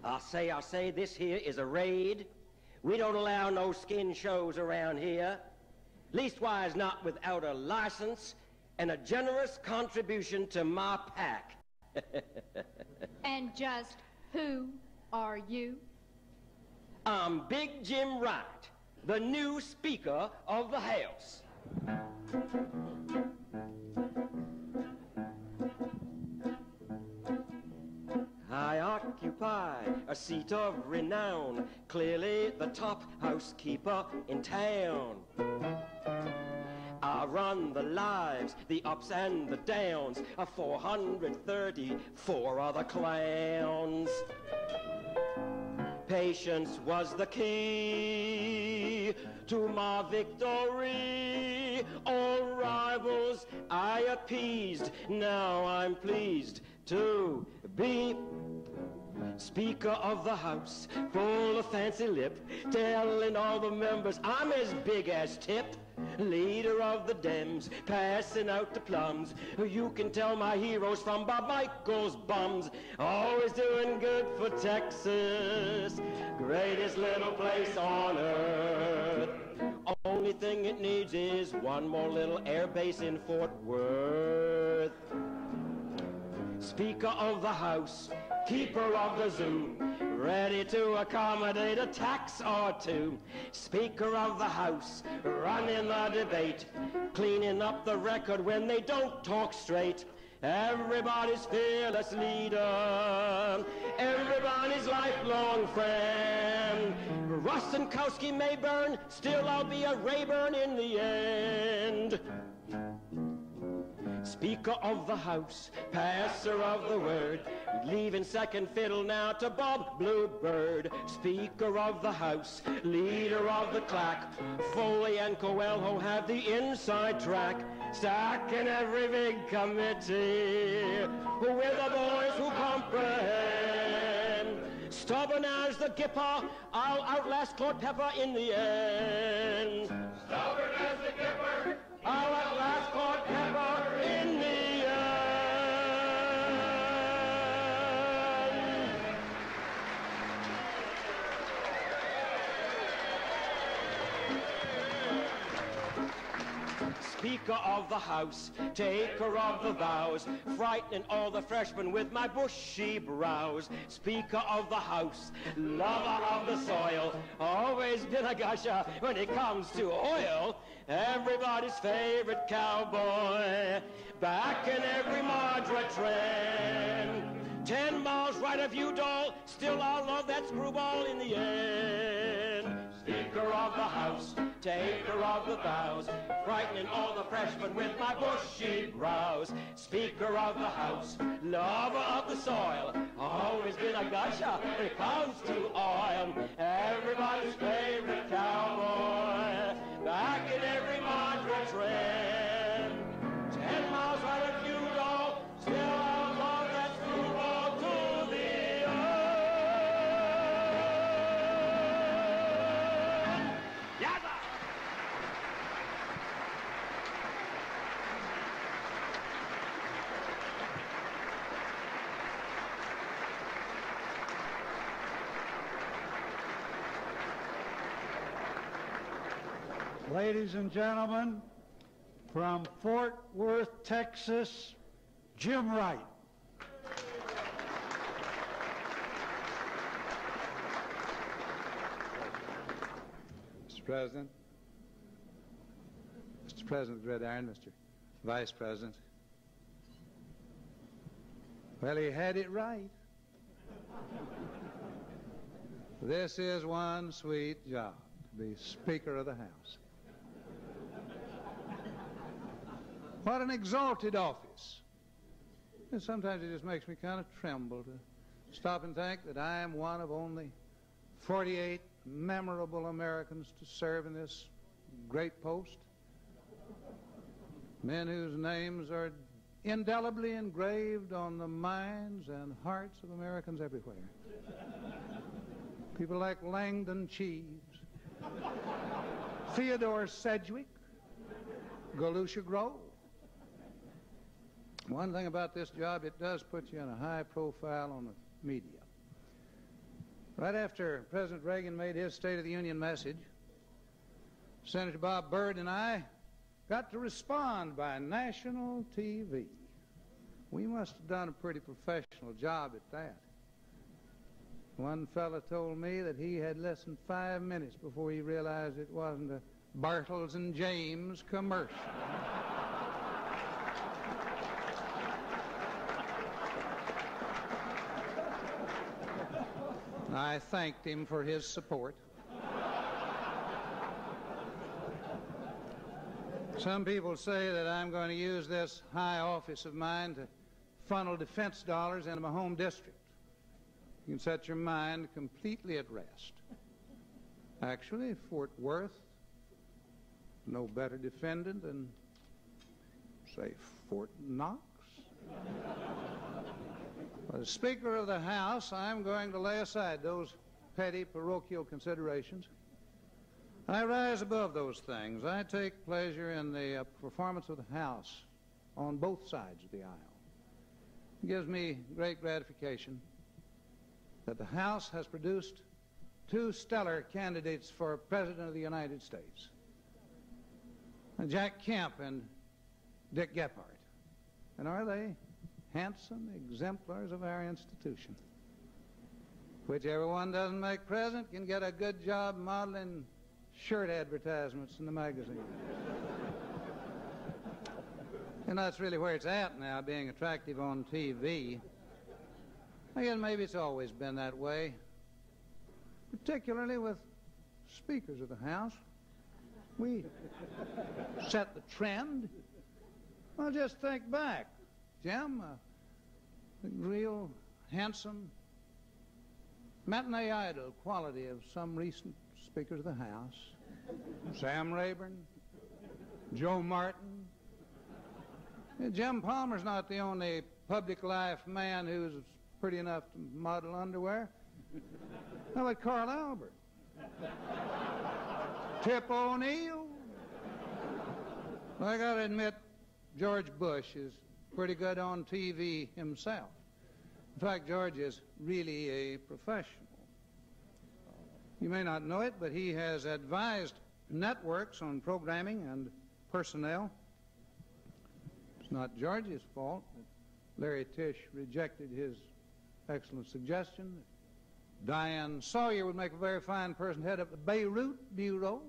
I say, this here is a raid. We don't allow no skin shows around here. Leastwise not without a license and a generous contribution to my pack. And just who are you? I'm Big Jim Wright, the new Speaker of the House. I occupy a seat of renown, clearly the top housekeeper in town. I run the lives, the ups and the downs of 434 other clowns. Patience was the key to my victory. All rivals I appeased, now I'm pleased to be Speaker of the House, full of fancy lip, telling all the members I'm as big as Tip. Leader of the Dems, passing out the plums. You can tell my heroes from Bob Michael's bums. Always doing good for Texas, greatest little place on earth. Only thing it needs is one more little air base in Fort Worth. Speaker of the House, keeper of the zoo, ready to accommodate a tax or two. Speaker of the House, running the debate, cleaning up the record when they don't talk straight. Everybody's fearless leader, everybody's lifelong friend. Rostenkowski may burn, still I'll be a Rayburn in the end. Speaker of the House, passer of the word, leaving second fiddle now to Bob Bluebird. Speaker of the House, leader of the clack, Foley and Coelho have the inside track, stacking every big committee with the boys who comprehend. Stubborn as the Gipper, I'll outlast Claude Pepper in the end. Stubborn as the Gipper, I'll outlast Claude Pepper in the end. Speaker of the House, taker of the vows, frightening all the freshmen with my bushy brows. Speaker of the House, lover of the soil, always been a gusher when it comes to oil. Everybody's favorite cowboy, back in every Margaret trend. 10 miles right of you, doll, still I'll love that screwball in the end. Speaker of the House, taker of the vows, frightening all the freshmen with my bushy brows. Speaker of the House, lover of the soil, always been a gusher when it comes to oil. Everybody's favorite cowboy, back in every Margaret trend. 10 miles right of you, doll, still I'll love that screwball to the end. Yabba! Ladies and gentlemen, from Fort Worth, Texas, Jim Wright. Mr. President, Mr. President of Gridiron, Mr. Vice President. Well, he had it right. This is one sweet job, to be Speaker of the House. What an exalted office. And sometimes it just makes me kind of tremble to stop and think that I am one of only 48 memorable Americans to serve in this great post. Men whose names are indelibly engraved on the minds and hearts of Americans everywhere. People like Langdon Cheves, Theodore Sedgwick, Galusha Grove. One thing about this job, it does put you in a high profile on the media. Right after President Reagan made his State of the Union message, Senator Bob Byrd and I got to respond by national TV. We must have done a pretty professional job at that. One fella told me that he had less than 5 minutes before he realized it wasn't a Bartles and James commercial. I thanked him for his support. Some people say that I'm going to use this high office of mine to funnel defense dollars into my home district. You can set your mind completely at rest. Actually, Fort Worth, no better defended than, say, Fort Knox. As Speaker of the House, I'm going to lay aside those petty parochial considerations. I rise above those things. I take pleasure in the performance of the House on both sides of the aisle. It gives me great gratification that the House has produced two stellar candidates for President of the United States, Jack Kemp and Dick Gephardt. And are they handsome exemplars of our institution? Whichever one doesn't make president can get a good job modeling shirt advertisements in the magazine. And that's really where it's at now, being attractive on TV. I guess maybe it's always been that way, particularly with speakers of the House. We set the trend. Well, just think back. Jim, the real handsome matinee idol quality of some recent speakers of the House. Sam Rayburn, Joe Martin. Jim Palmer's not the only public life man who's pretty enough to model underwear. How about Carl Albert? Tip O'Neill? Well, I gotta admit, George Bush is pretty good on TV himself. In fact, George is really a professional. You may not know it, but he has advised networks on programming and personnel. It's not George's fault that Larry Tisch rejected his excellent suggestion that Diane Sawyer would make a very fine person to head up the Beirut Bureau.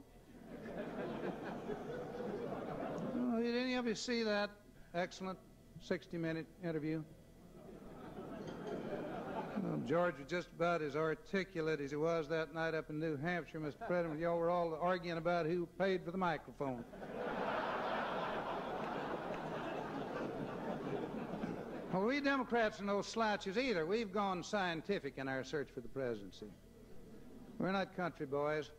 Oh, did any of you see that excellent 60-minute interview? Well, George was just about as articulate as he was that night up in New Hampshire, Mr. President. Y'all were all arguing about who paid for the microphone. Well, we Democrats are no slouches either. We've gone scientific in our search for the presidency. We're not country boys.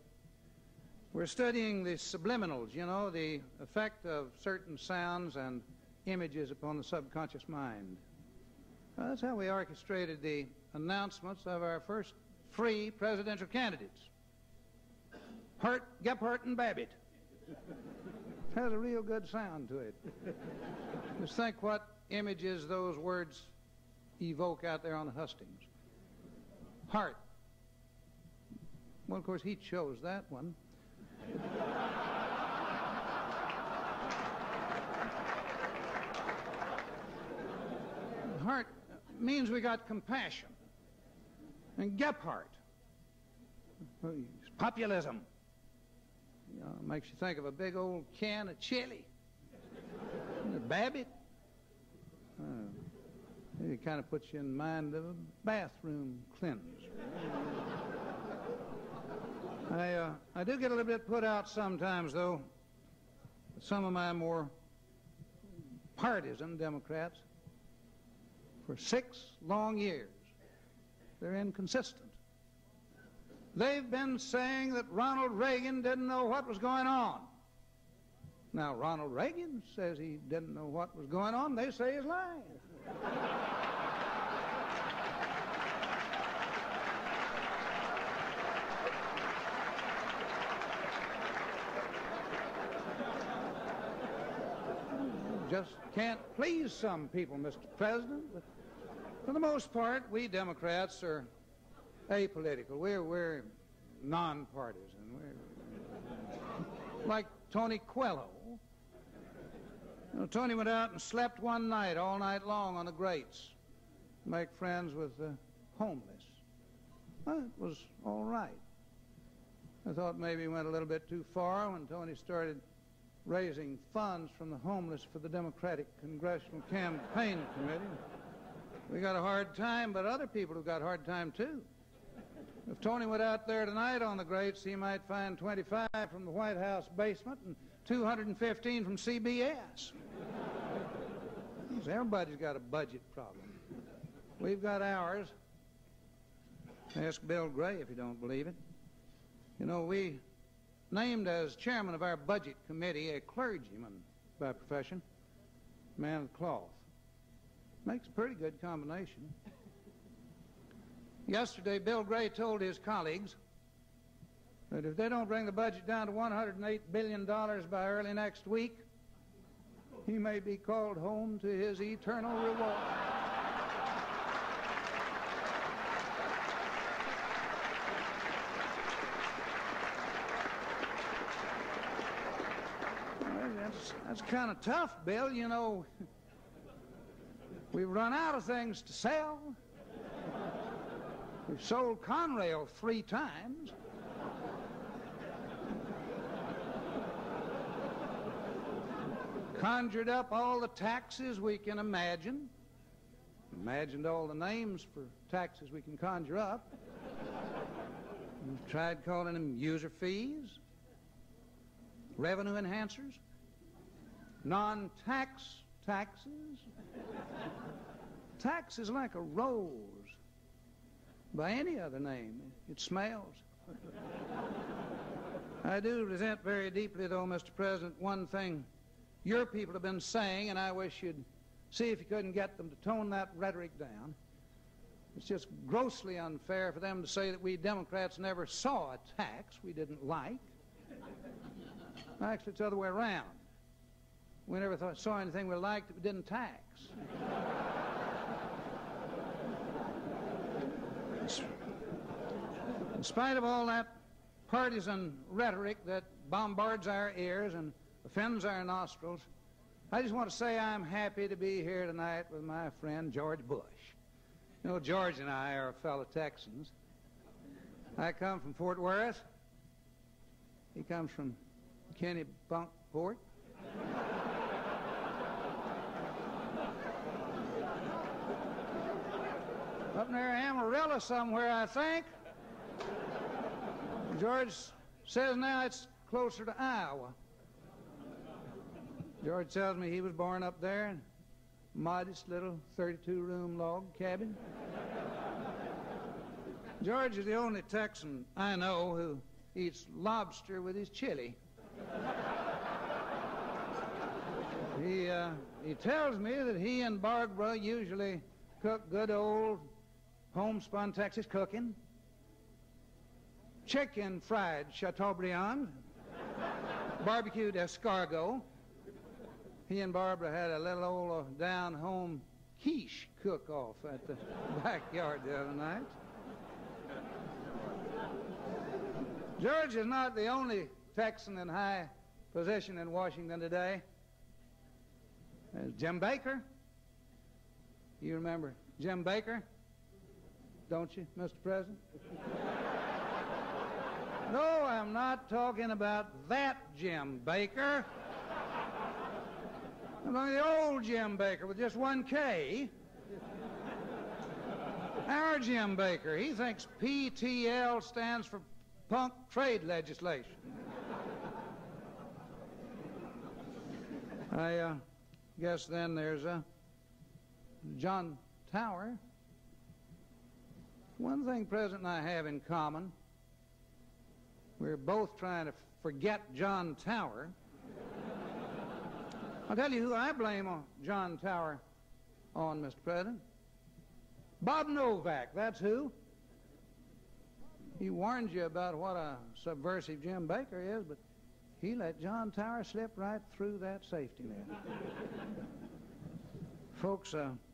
We're studying the subliminals, you know, the effect of certain sounds and images upon the subconscious mind. Well, that's how we orchestrated the announcements of our first three presidential candidates. Hurt, Gephardt, and Babbitt. Has a real good sound to it. Just think what images those words evoke out there on the hustings. Hart. Well, of course, he chose that one. Hart means we got compassion. And Gephardt, populism. You know, makes you think of a big old can of chili. And Babbitt, it kind of puts you in mind of a bathroom cleanser. I do get a little bit put out sometimes, though, with some of my more partisan Democrats. For 6 long years, they're inconsistent. They've been saying that Ronald Reagan didn't know what was going on. Now, Ronald Reagan says he didn't know what was going on. They say he's lying. Just can't please some people, Mr. President. But for the most part, we Democrats are apolitical. We're nonpartisan. We're like Tony Quello. You know, Tony went out and slept one night, all night long on the grates, make friends with the homeless. Well, it was all right. I thought maybe he went a little bit too far when Tony started raising funds from the homeless for the Democratic Congressional Campaign Committee. We got a hard time, but other people have got a hard time too. If Tony went out there tonight on the grates, he might find 25 from the White House basement and 215 from CBS. Everybody's got a budget problem. We've got ours. Ask Bill Gray if you don't believe it. You know, we named as chairman of our budget committee a clergyman by profession, man of the cloth. Makes a pretty good combination. Yesterday, Bill Gray told his colleagues that if they don't bring the budget down to $108 billion by early next week, he may be called home to his eternal reward. That's kind of tough, Bill. You know, we've run out of things to sell. We've sold Conrail 3 times. Conjured up all the taxes we can imagine. Imagined all the names for taxes we can conjure up. We've tried calling them user fees, revenue enhancers, non-tax taxes. Tax is like a rose. By any other name, it smells. I do resent very deeply, though, Mr. President, one thing your people have been saying, and I wish you'd see if you couldn't get them to tone that rhetoric down. It's just grossly unfair for them to say that we Democrats never saw a tax we didn't like. Actually, it's the other way around. We never saw anything we liked that we didn't tax. In spite of all that partisan rhetoric that bombards our ears and offends our nostrils, I just want to say I'm happy to be here tonight with my friend George Bush. You know, George and I are fellow Texans. I come from Fort Worth. He comes from Kennebunkport. Up near Amarillo somewhere, I think. George says now it's closer to Iowa. George tells me he was born up there in a modest little 32-room log cabin. George is the only Texan I know who eats lobster with his chili. He tells me that he and Barbara usually cook good old homespun Texas cooking, chicken fried Chateaubriand, barbecued escargot. He and Barbara had a little old down-home quiche cook-off at the backyard the other night. George is not the only Texan in high position in Washington today. There's Jim Baker. You remember Jim Baker? Don't you, Mr. President? No, I'm not talking about that Jim Baker. I'm talking the old Jim Baker with just one K. Our Jim Baker, he thinks PTL stands for punk trade legislation. I guess then there's John Tower. One thing President and I have in common, we're both trying to forget John Tower. I'll tell you who I blame on John Tower on, Mr. President. Bob Novak, that's who. He warned you about what a subversive Jim Baker is, but he let John Tower slip right through that safety net. Folks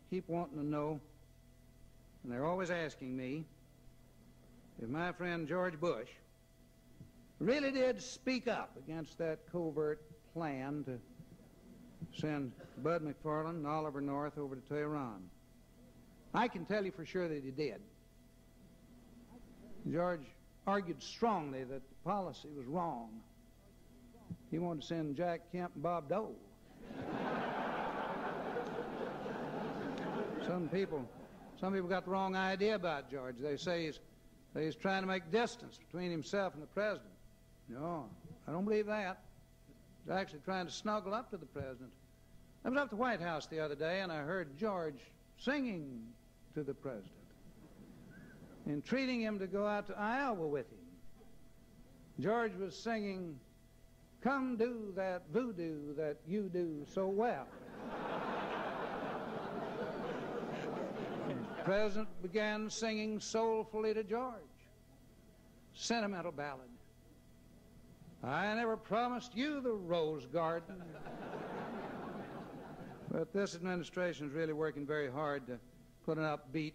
keep wanting to know, and they're always asking me, if my friend George Bush really did speak up against that covert plan to send Bud McFarland and Oliver North over to Tehran. I can tell you for sure that he did. George argued strongly that the policy was wrong. He wanted to send Jack Kemp and Bob Dole. Some people got the wrong idea about George. They say he's trying to make distance between himself and the president. No, I don't believe that. He's actually trying to snuggle up to the president. I was up at the White House the other day, and I heard George singing to the president, entreating him to go out to Iowa with him. George was singing, "Come do that voodoo that you do so well." The president began singing soulfully to George. Sentimental ballad. "I never promised you the rose garden." But this administration is really working very hard to put an upbeat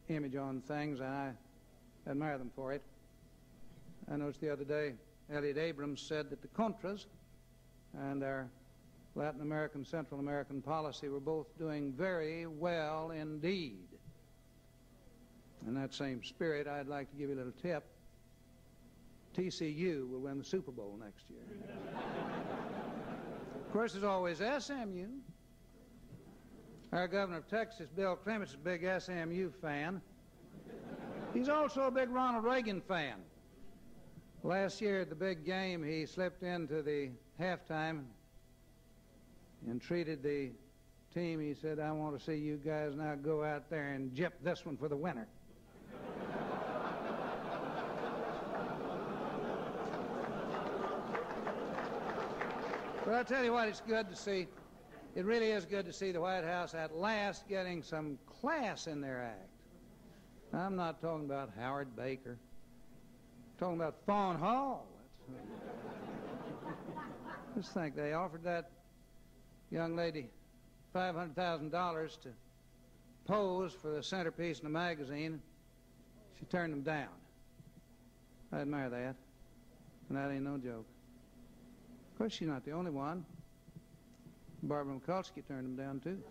image on things, and I admire them for it. I noticed the other day, Elliot Abrams said that the Contras and our Latin American, Central American policy were both doing very well indeed. In that same spirit, I'd like to give you a little tip. TCU will win the Super Bowl next year. Of course, there's always SMU. Our governor of Texas, Bill Clements, is a big SMU fan. He's also a big Ronald Reagan fan. Last year at the big game, he slipped into the halftime and treated the team. He said, "I want to see you guys now go out there and gyp this one for the winner." But I'll tell you what, it's good to see. It really is good to see the White House at last getting some class in their act. I'm not talking about Howard Baker. I'm talking about Fawn Hall. Just think, they offered that young lady $500,000 to pose for the centerpiece in the magazine. She turned them down. I admire that. And that ain't no joke. Of course, she's not the only one. Barbara Mikulski turned them down, too.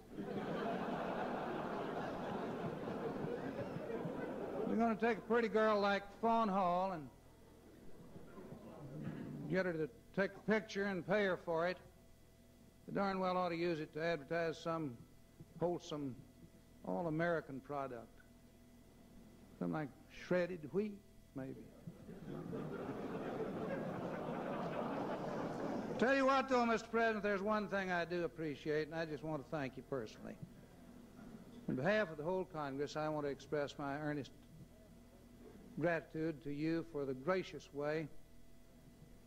We're going to take a pretty girl like Fawn Hall and get her to take a picture and pay her for it. We darn well ought to use it to advertise some wholesome, all-American product. Something like shredded wheat, maybe. Tell you what, though, Mr. President, there's one thing I do appreciate, and I just want to thank you personally. On behalf of the whole Congress, I want to express my earnest gratitude to you for the gracious way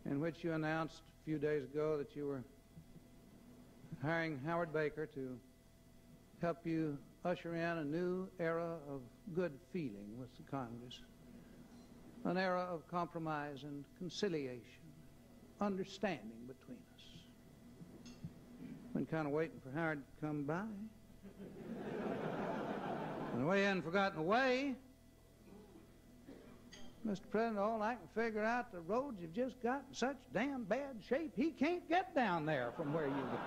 in which you announced a few days ago that you were hiring Howard Baker to help you usher in a new era of good feeling with the Congress, an era of compromise and conciliation, understanding between us. Been kind of waiting for Howard to come by. And the way he hadn't forgotten the way, Mr. President, all I can figure out, the roads have just got in such damn bad shape, he can't get down there from where you live.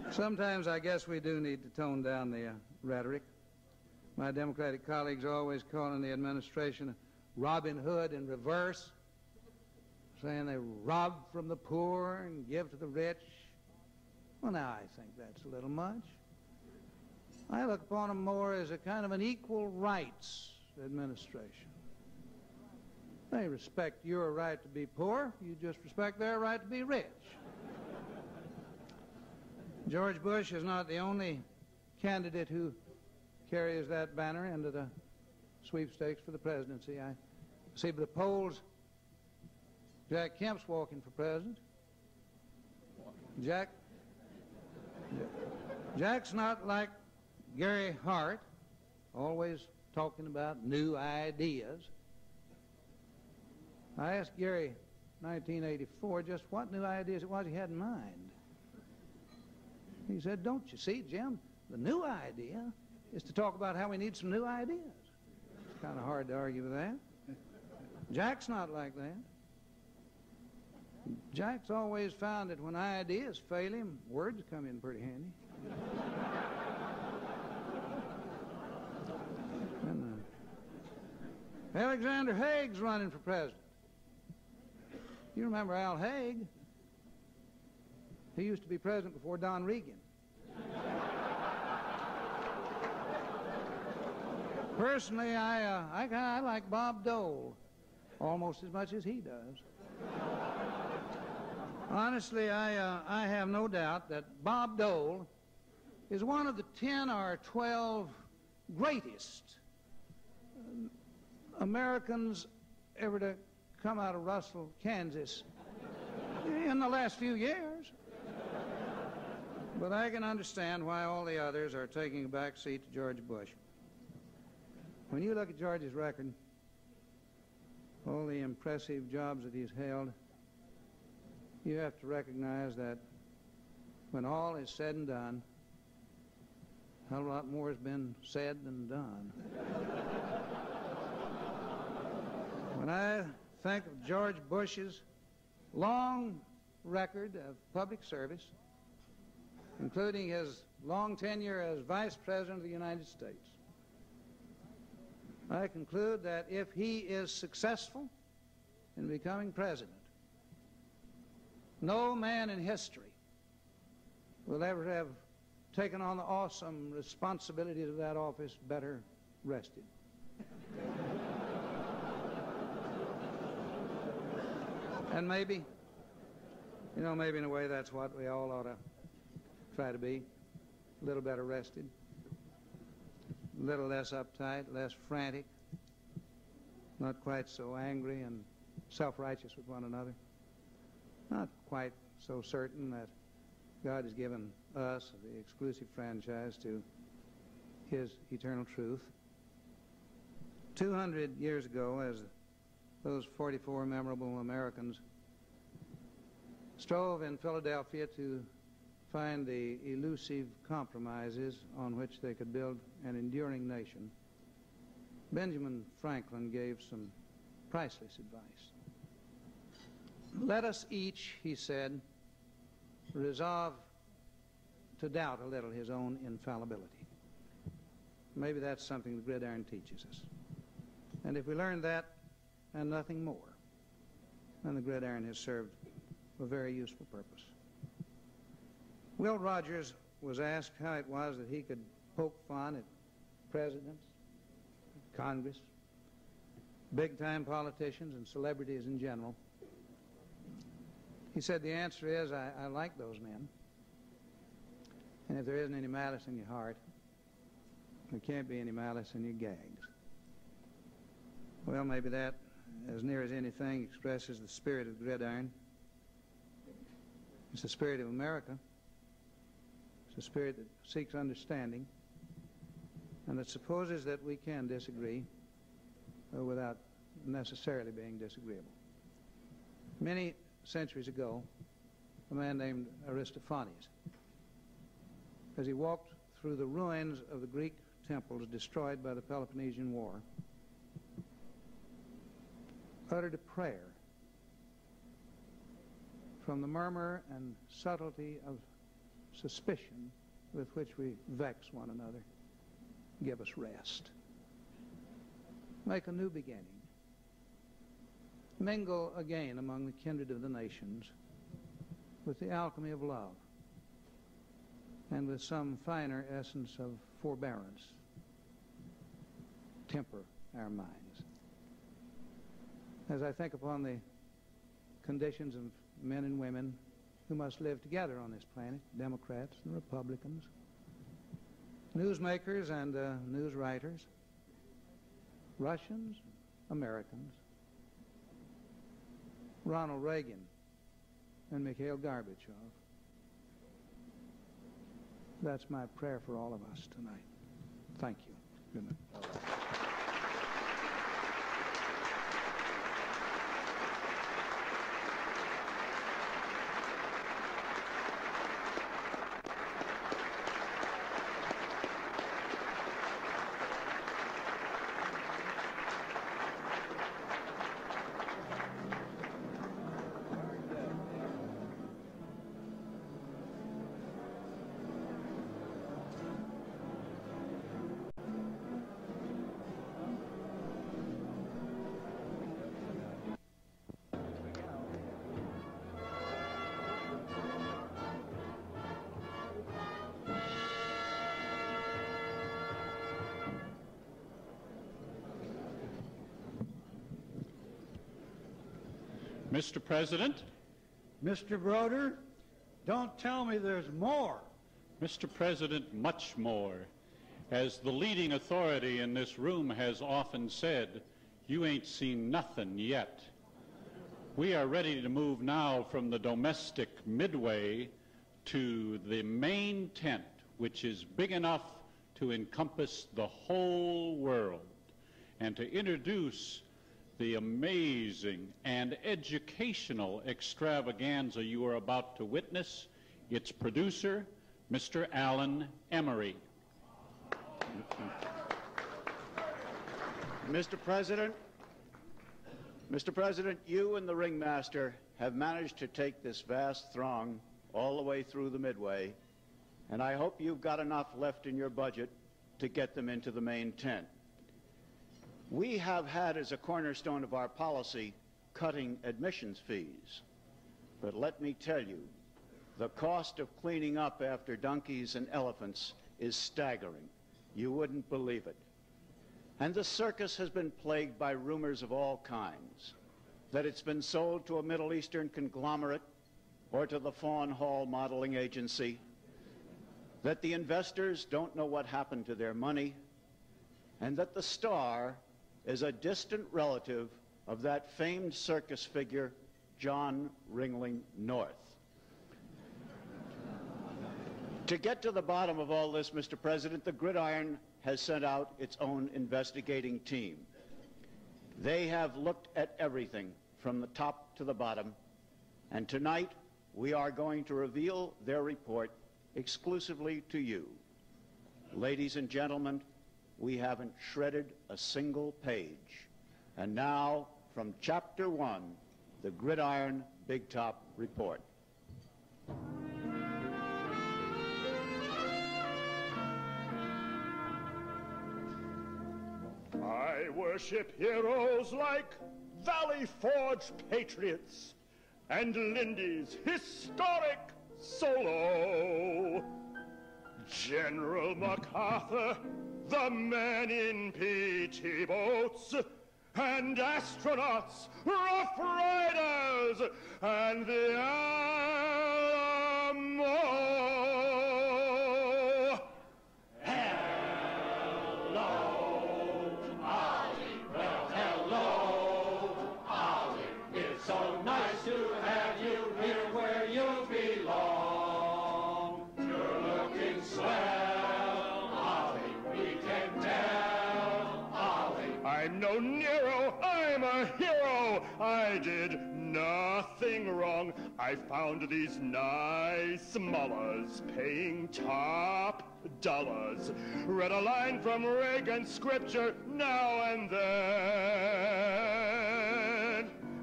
Sometimes I guess we do need to tone down the rhetoric. My Democratic colleagues are always calling the administration Robin Hood in reverse, saying they rob from the poor and give to the rich. Well, now I think that's a little much. I look upon them more as a kind of an equal rights administration. They respect your right to be poor. You just respect their right to be rich. George Bush is not the only candidate who carries that banner into the sweepstakes for the presidency. I see by the polls, Jack Kemp's walking for president. Jack's not like Gary Hart, always talking about new ideas. I asked Gary in 1984 just what new ideas it was he had in mind. He said, "Don't you see, Jim, the new idea is to talk about how we need some new ideas. It's kind of hard to argue with that. Jack's not like that. Jack's always found that when ideas fail him, words come in pretty handy. And, Alexander Haig's running for president. You remember Al Haig? He used to be president before Don Reagan. Personally, I like Bob Dole almost as much as he does. Honestly, I have no doubt that Bob Dole is one of the 10 or 12 greatest Americans ever to come out of Russell, Kansas in the last few years. But I can understand why all the others are taking a back seat to George Bush. When you look at George's record, all the impressive jobs that he's held, you have to recognize that when all is said and done, a hell of a lot more has been said than done. When I think of George Bush's long record of public service, including his long tenure as Vice President of the United States, I conclude that if he is successful in becoming president, no man in history will ever have taken on the awesome responsibilities of that office better rested. And maybe, maybe in a way that's what we all ought to try to be, a little better rested, a little less uptight, less frantic, not quite so angry and self-righteous with one another, not quite so certain that God has given us the exclusive franchise to His eternal truth. 200 years ago, as those 44 memorable Americans strove in Philadelphia to find the elusive compromises on which they could build an enduring nation, Benjamin Franklin gave some priceless advice. Let us each, he said, resolve to doubt a little his own infallibility. Maybe that's something the Gridiron teaches us. And if we learn that and nothing more, then the Gridiron has served a very useful purpose. Will Rogers was asked how it was that he could poke fun at presidents, Congress, big-time politicians, and celebrities in general. He said, the answer is, I like those men. And if there isn't any malice in your heart, there can't be any malice in your gags. Well, maybe that, as near as anything, expresses the spirit of the Gridiron. It's the spirit of America. It's a spirit that seeks understanding and that supposes that we can disagree without necessarily being disagreeable. Many centuries ago, a man named Aristophanes, as he walked through the ruins of the Greek temples destroyed by the Peloponnesian War, uttered a prayer from the murmur and subtlety of suspicion with which we vex one another. Give us rest. Make a new beginning. Mingle again among the kindred of the nations with the alchemy of love and with some finer essence of forbearance. Temper our minds. As I think upon the conditions of men and women who must live together on this planet, Democrats and Republicans, newsmakers and news writers, Russians, Americans, Ronald Reagan and Mikhail Gorbachev. That's my prayer for all of us tonight. Thank you. Good night. Mr. President. Mr. Broder, don't tell me there's more. Mr. President, much more. As the leading authority in this room has often said, you ain't seen nothing yet. We are ready to move now from the domestic midway to the main tent, which is big enough to encompass the whole world, and to introduce the amazing and educational extravaganza you are about to witness, its producer, Mr. Alan Emery. Mr. President, you and the ringmaster have managed to take this vast throng all the way through the Midway, and I hope you've got enough left in your budget to get them into the main tent. We have had as a cornerstone of our policy cutting admissions fees, but let me tell you, the cost of cleaning up after donkeys and elephants is staggering. You wouldn't believe it. And the circus has been plagued by rumors of all kinds, that it's been sold to a Middle Eastern conglomerate or to the Fawn Hall modeling agency, that the investors don't know what happened to their money, and that the star is a distant relative of that famed circus figure, John Ringling North. To get to the bottom of all this, Mr. President, the Gridiron has sent out its own investigating team. They have looked at everything from the top to the bottom, and tonight we are going to reveal their report exclusively to you. Ladies and gentlemen, we haven't shredded a single page. And now, from Chapter 1, the Gridiron Big Top Report. I worship heroes like Valley Forge patriots and Lindy's historic solo. General MacArthur, the men in PT boats, and astronauts, rough riders, and the Alamo. Hello, Ollie. Well, hello, Ollie. It's so nice to have you here where you belong. You're looking swell, Ollie. We can tell, Ollie. I'm no Nero, I'm a hero. I did nothing wrong. I found these nice mullahs paying top dollars. Read a line from Reagan's scripture now and then.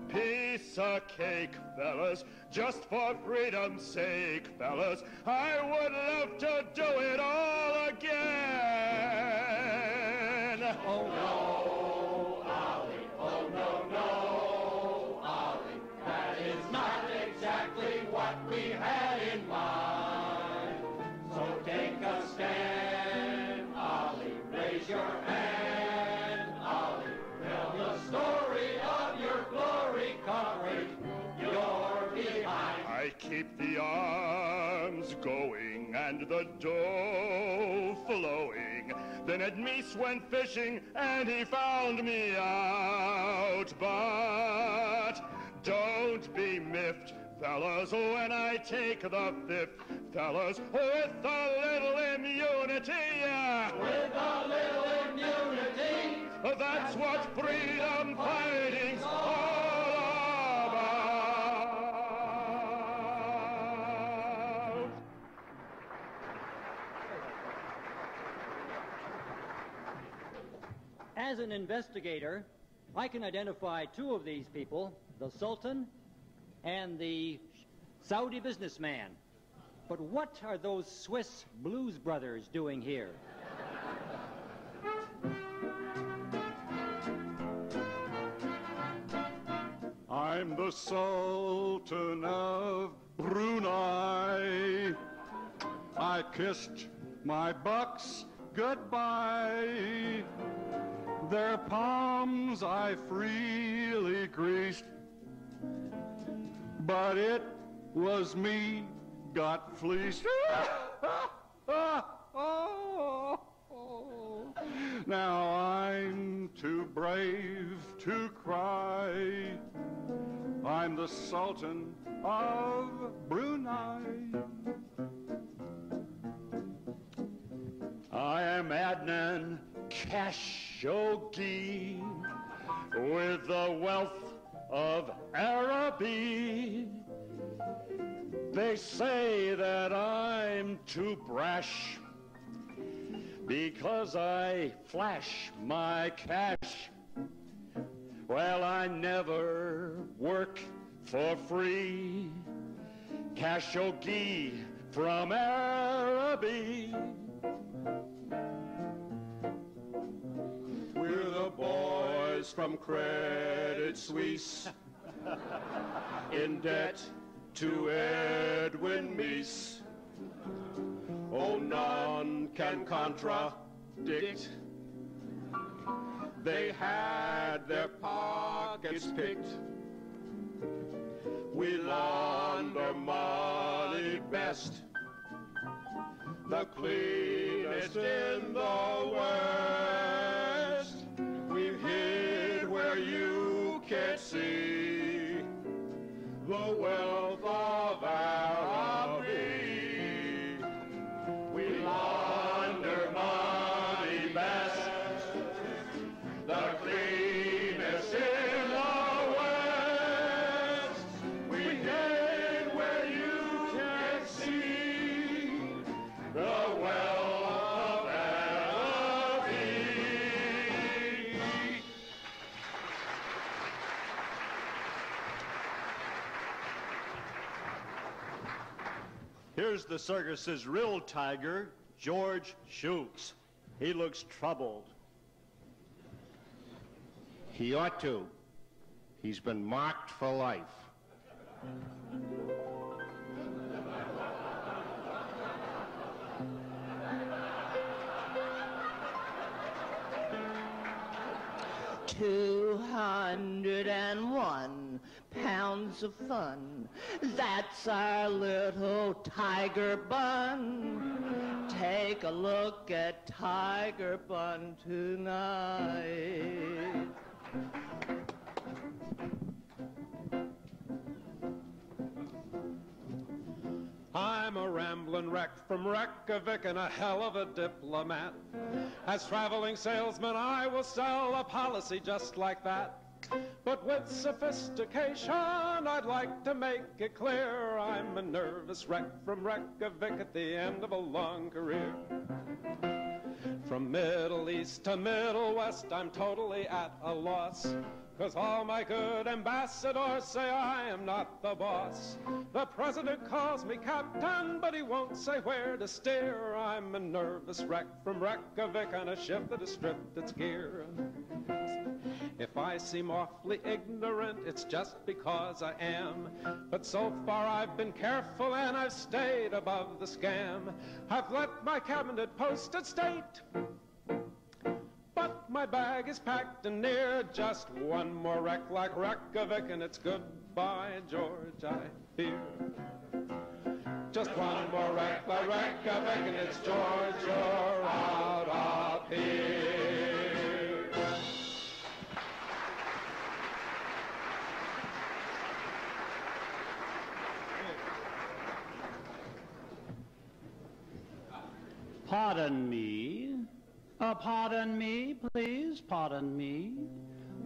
Piece of cake, fellas, just for freedom's sake, fellas. I would love to do it all again. Oh no, Ollie. Oh no, no, Ollie. That is not exactly what we had in mind. So take a stand, Ollie. Raise your hand, Ollie. Tell the story of your glory, comrade. You're behind. I keep the arms going and the dough flowing. Then Ed Meese went fishing and he found me out. But don't be miffed, fellas, when I take the fifth, fellas, with a little immunity. With a little immunity. That's what freedom fighting's all about. As an investigator, I can identify two of these people, the Sultan and the Saudi businessman. But what are those Swiss blues brothers doing here? I'm the Sultan of Brunei. I kissed my bucks goodbye. Their palms I freely greased. but it was me got fleeced. Now I'm too brave to cry. I'm the Sultan of Brunei. I am Adnan Khashoggi with the wealth of Araby. They say that I'm too brash because I flash my cash. Well, I never work for free. Khashoggi from Araby. We're the boys from Credit Suisse, in debt to Edwin Meese. Oh, none can contradict. They had their pockets picked. We launder money best, the cleanest in the West. We've hid where you can't see the wealth of Araby. We launder money best, the cleanest in the West. We hid where you can't see the wealth of Araby. Here's the circus's real tiger, George Shooks. He looks troubled. He ought to. He's been marked for life. $201 of fun. That's our little Tiger Bun. Take a look at Tiger Bun tonight. I'm a rambling wreck from Reykjavik and a hell of a diplomat. As traveling salesman, I will sell a policy just like that. But with sophistication, I'd like to make it clear I'm a nervous wreck from Reykjavik at the end of a long career. From Middle East to Middle West, I'm totally at a loss. 'Cause all my good ambassadors say I am not the boss. The president calls me captain, but he won't say where to steer. I'm a nervous wreck from Reykjavik on a ship that has stripped its gear. If I seem awfully ignorant, it's just because I am. But so far I've been careful and I've stayed above the scam. I've let my cabinet post at state, but my bag is packed and near. Just one more wreck like Reykjavik and it's goodbye, George, I fear. Just one more wreck like Reykjavik and it's George, you're out of here. Pardon me, please, pardon me.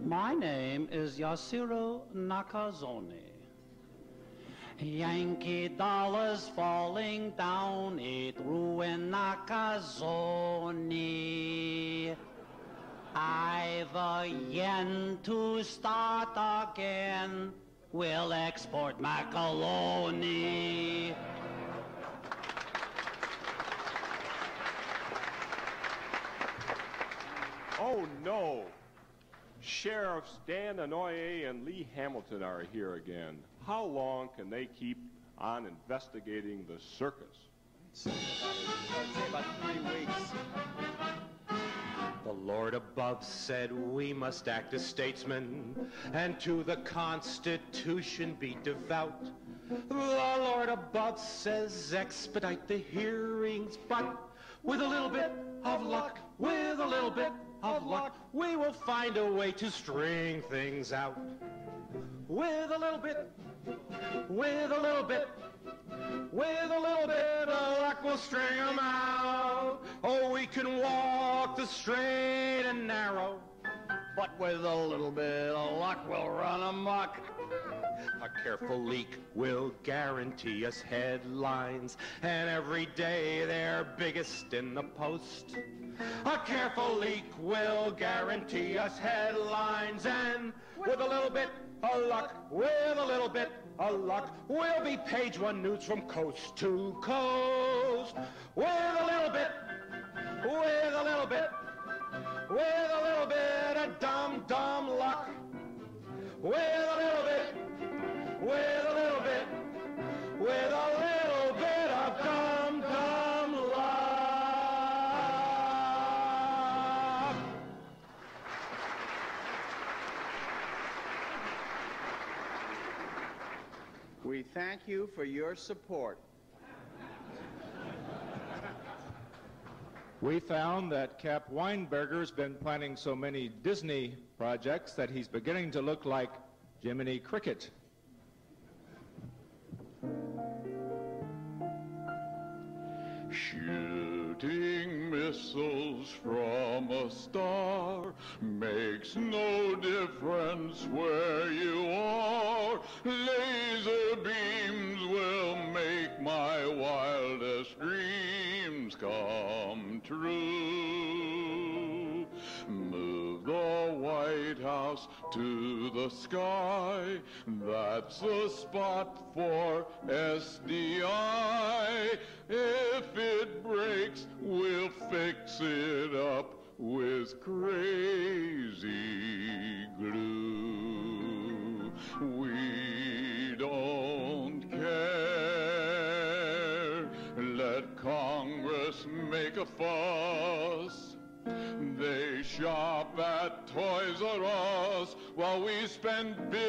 My name is Yasuo Nakazone. Yankee dollars falling down, it ruined Nakazone. I've a yen to start again, we'll export macaroni. Oh, no. Sheriffs Dan Inouye and Lee Hamilton are here again. How long can they keep on investigating the circus? I'd say about 3 weeks. The Lord above said we must act as statesmen and to the Constitution be devout. The Lord above says expedite the hearings, but with a little bit of luck, with a little bit of luck, we will find a way to string things out. With a little bit, with a little bit, with a little bit of luck, we'll string them out. Oh, we can walk the straight and narrow, but with a little bit of luck, we'll run amok. A careful leak will guarantee us headlines, and every day they're biggest in the Post. A careful leak will guarantee us headlines, and with a little bit of luck, with a little bit of luck, we'll be page one news from coast to coast. With a little bit, with a little bit, with a little bit of dumb luck. With a little bit, with a little bit, with a little bit of dumb luck. We thank you for your support. We found that Cap Weinberger's been planning so many Disney projects that he's beginning to look like Jiminy Cricket. Shooting missiles from a star makes no difference where you are. Laser beams will make my wildest dreams come true. Move the White House to the sky, that's the spot for SDI. If it breaks, we'll fix it up with crazy glue. We don't care, let Congress make a fuss. They shop at Toys R Us while we spend billions.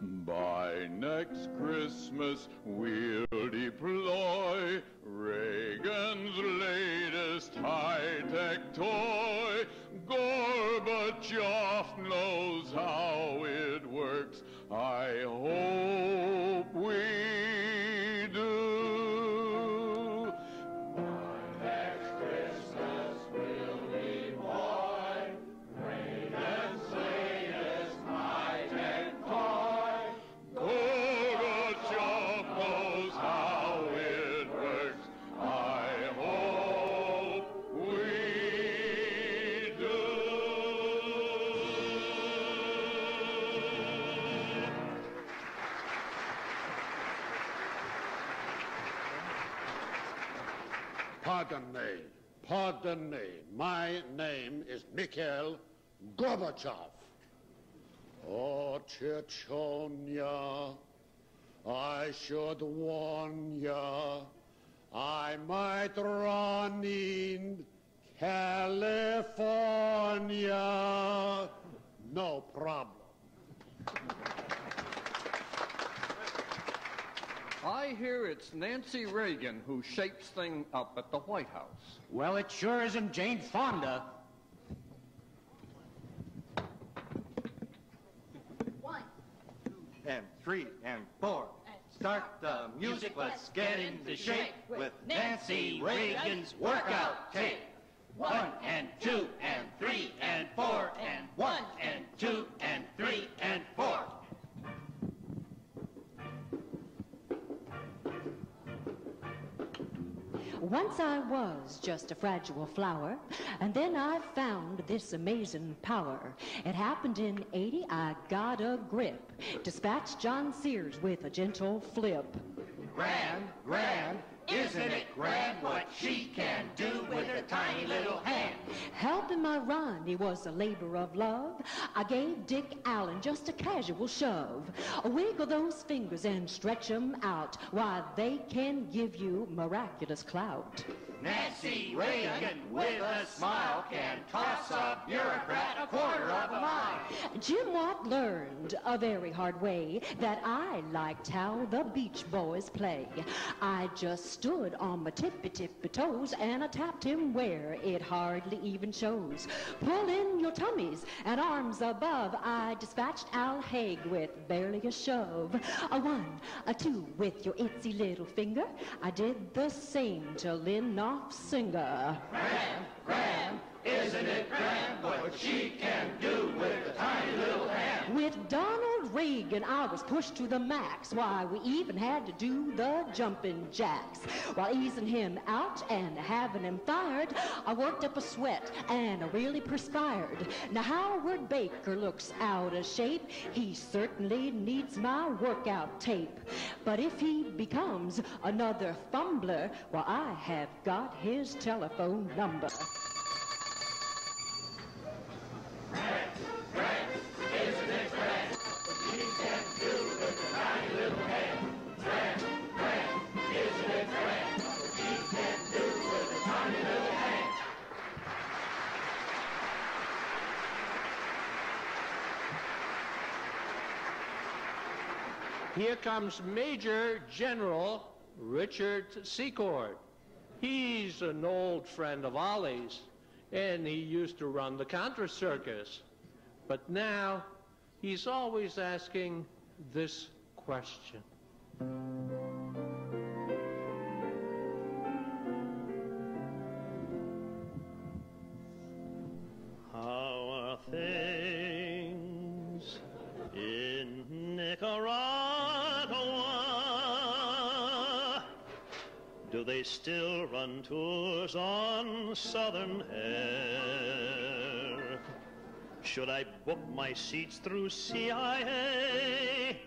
By next Christmas, we'll deploy Reagan's latest high-tech toy. Gorbachev knows how it works. I hope we do. Pardon me. My name is Mikhail Gorbachev. Oh, Chechonia, I should warn ya, I might run in California. No problem. I hear it's Nancy Reagan who shapes things up at the White House. Well, it sure isn't Jane Fonda. 1, 2, and 3, and 4. Start the music, let's get into shape with Nancy Reagan's workout tape. 1 and 2 and 3 and 4 and 1 and 2 and 3 and 4. Once I was just a fragile flower, and then I found this amazing power. It happened in '80, I got a grip, dispatched John Sears with a gentle flip. Grand, grand, isn't it grand what she can do with her tiny little hand? Helping my run he was a labor of love, I gave Dick Allen just a casual shove. Wiggle those fingers and stretch 'em out. Why, they can give you miraculous clout. Nancy Reagan, with a smile, can toss a bureaucrat a quarter of a mile. Jim Watt learned a very hard way that I liked how the Beach Boys play. I just stood on my tippy toes and I tapped him where it hardly even shows. Pull in your tummies and arms above. I dispatched Al Haig with barely a shove. A 1, a 2 with your itsy little finger. I did the same to Lynn Singer. Grand, grand, isn't it grand what she can do with a tiny little hand? With Donald Reagan, I was pushed to the max. Why, we even had to do the jumping jacks. While easing him out and having him fired, I worked up a sweat and I really perspired. Now Howard Baker looks out of shape. He certainly needs my workout tape. But if he becomes another fumbler, well, I have got his telephone number. Grand, grand, isn't it grand what she can do with a tiny little hand? Grand, grand, isn't it grand what she can do with a tiny little hand? Here comes Major General Richard Secord. He's an old friend of Ollie's, and he used to run the Contra Circus. But now, he's always asking this question. How are things in Nicaragua? Do they still run tours on Southern Air? Should I book my seats through CIA,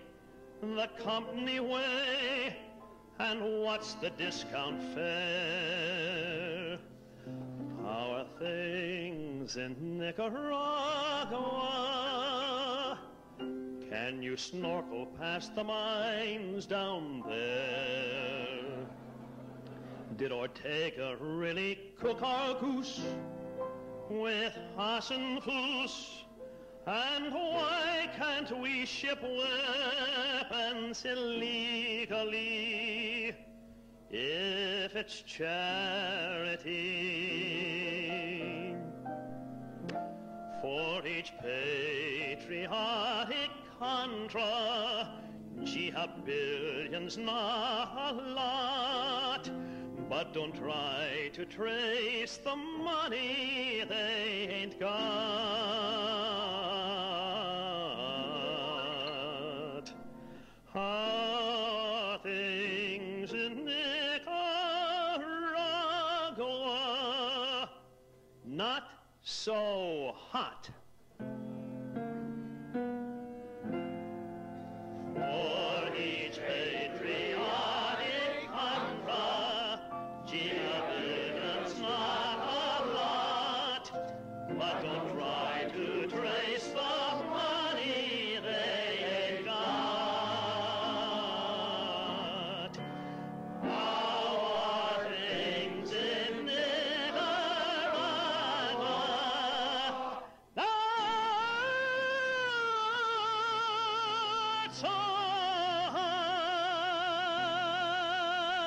the company way, and what's the discount fare? How are things in Nicaragua? Can you snorkel past the mines down there? Did Ortega really cook our goose with Hassenfuss? And why can't we ship weapons illegally if it's charity? For each patriotic Contra, gee, have billions, not a lot. But don't try to trace the money they ain't got. Are things in Nicaragua not so hot? For each patriotic Contra, gee, a billion's not a lot. But don't try to trace the money they ain't got. How are things in Nicaragua?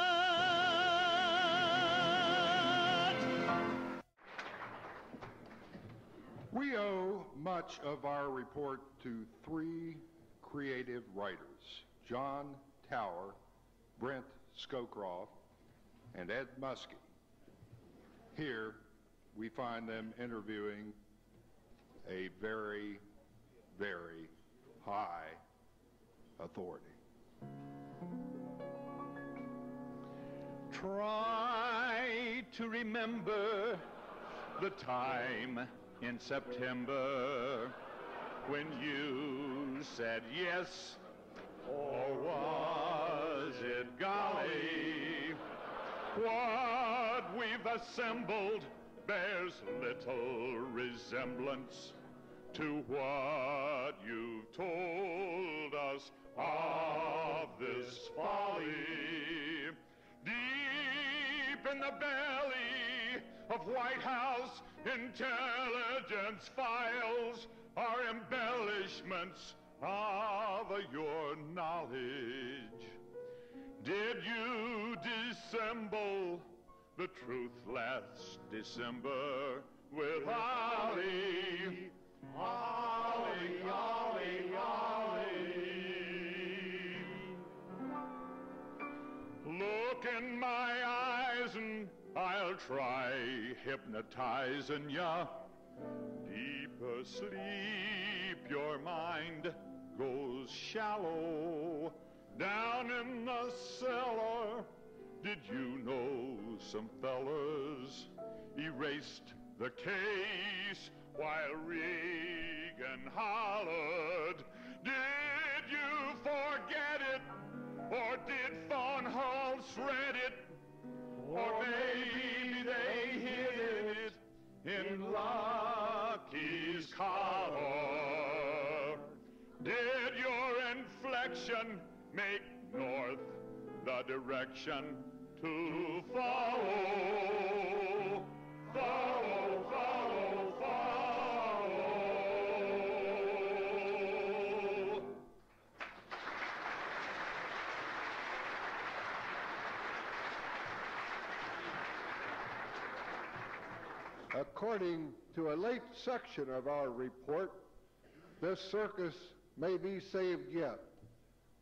Not so We owe much of our report to 3 creative writers, John Tower, Brent Scowcroft, and Ed Muskie. Here, we find them interviewing a very, very high authority. Try to remember the time in September when you said yes, or was it golly? What we've assembled bears little resemblance to what you've told us of this folly. Deep in the belly of White House intelligence files are embellishments of your knowledge. Did you dissemble the truth last December with Ollie? Ollie, Ollie, Ollie. Look in my eyes and I'll try hypnotizing ya. Deep asleep, your mind goes shallow. Down in the cellar, did you know some fellas erased the case while Reagan hollered? Did you forget it? Or did Von Hall shred it? Or maybe they hid it in Lucky's collar? Did your inflection make north the direction to follow? Follow, follow, follow. According to a late section of our report, this circus may be saved yet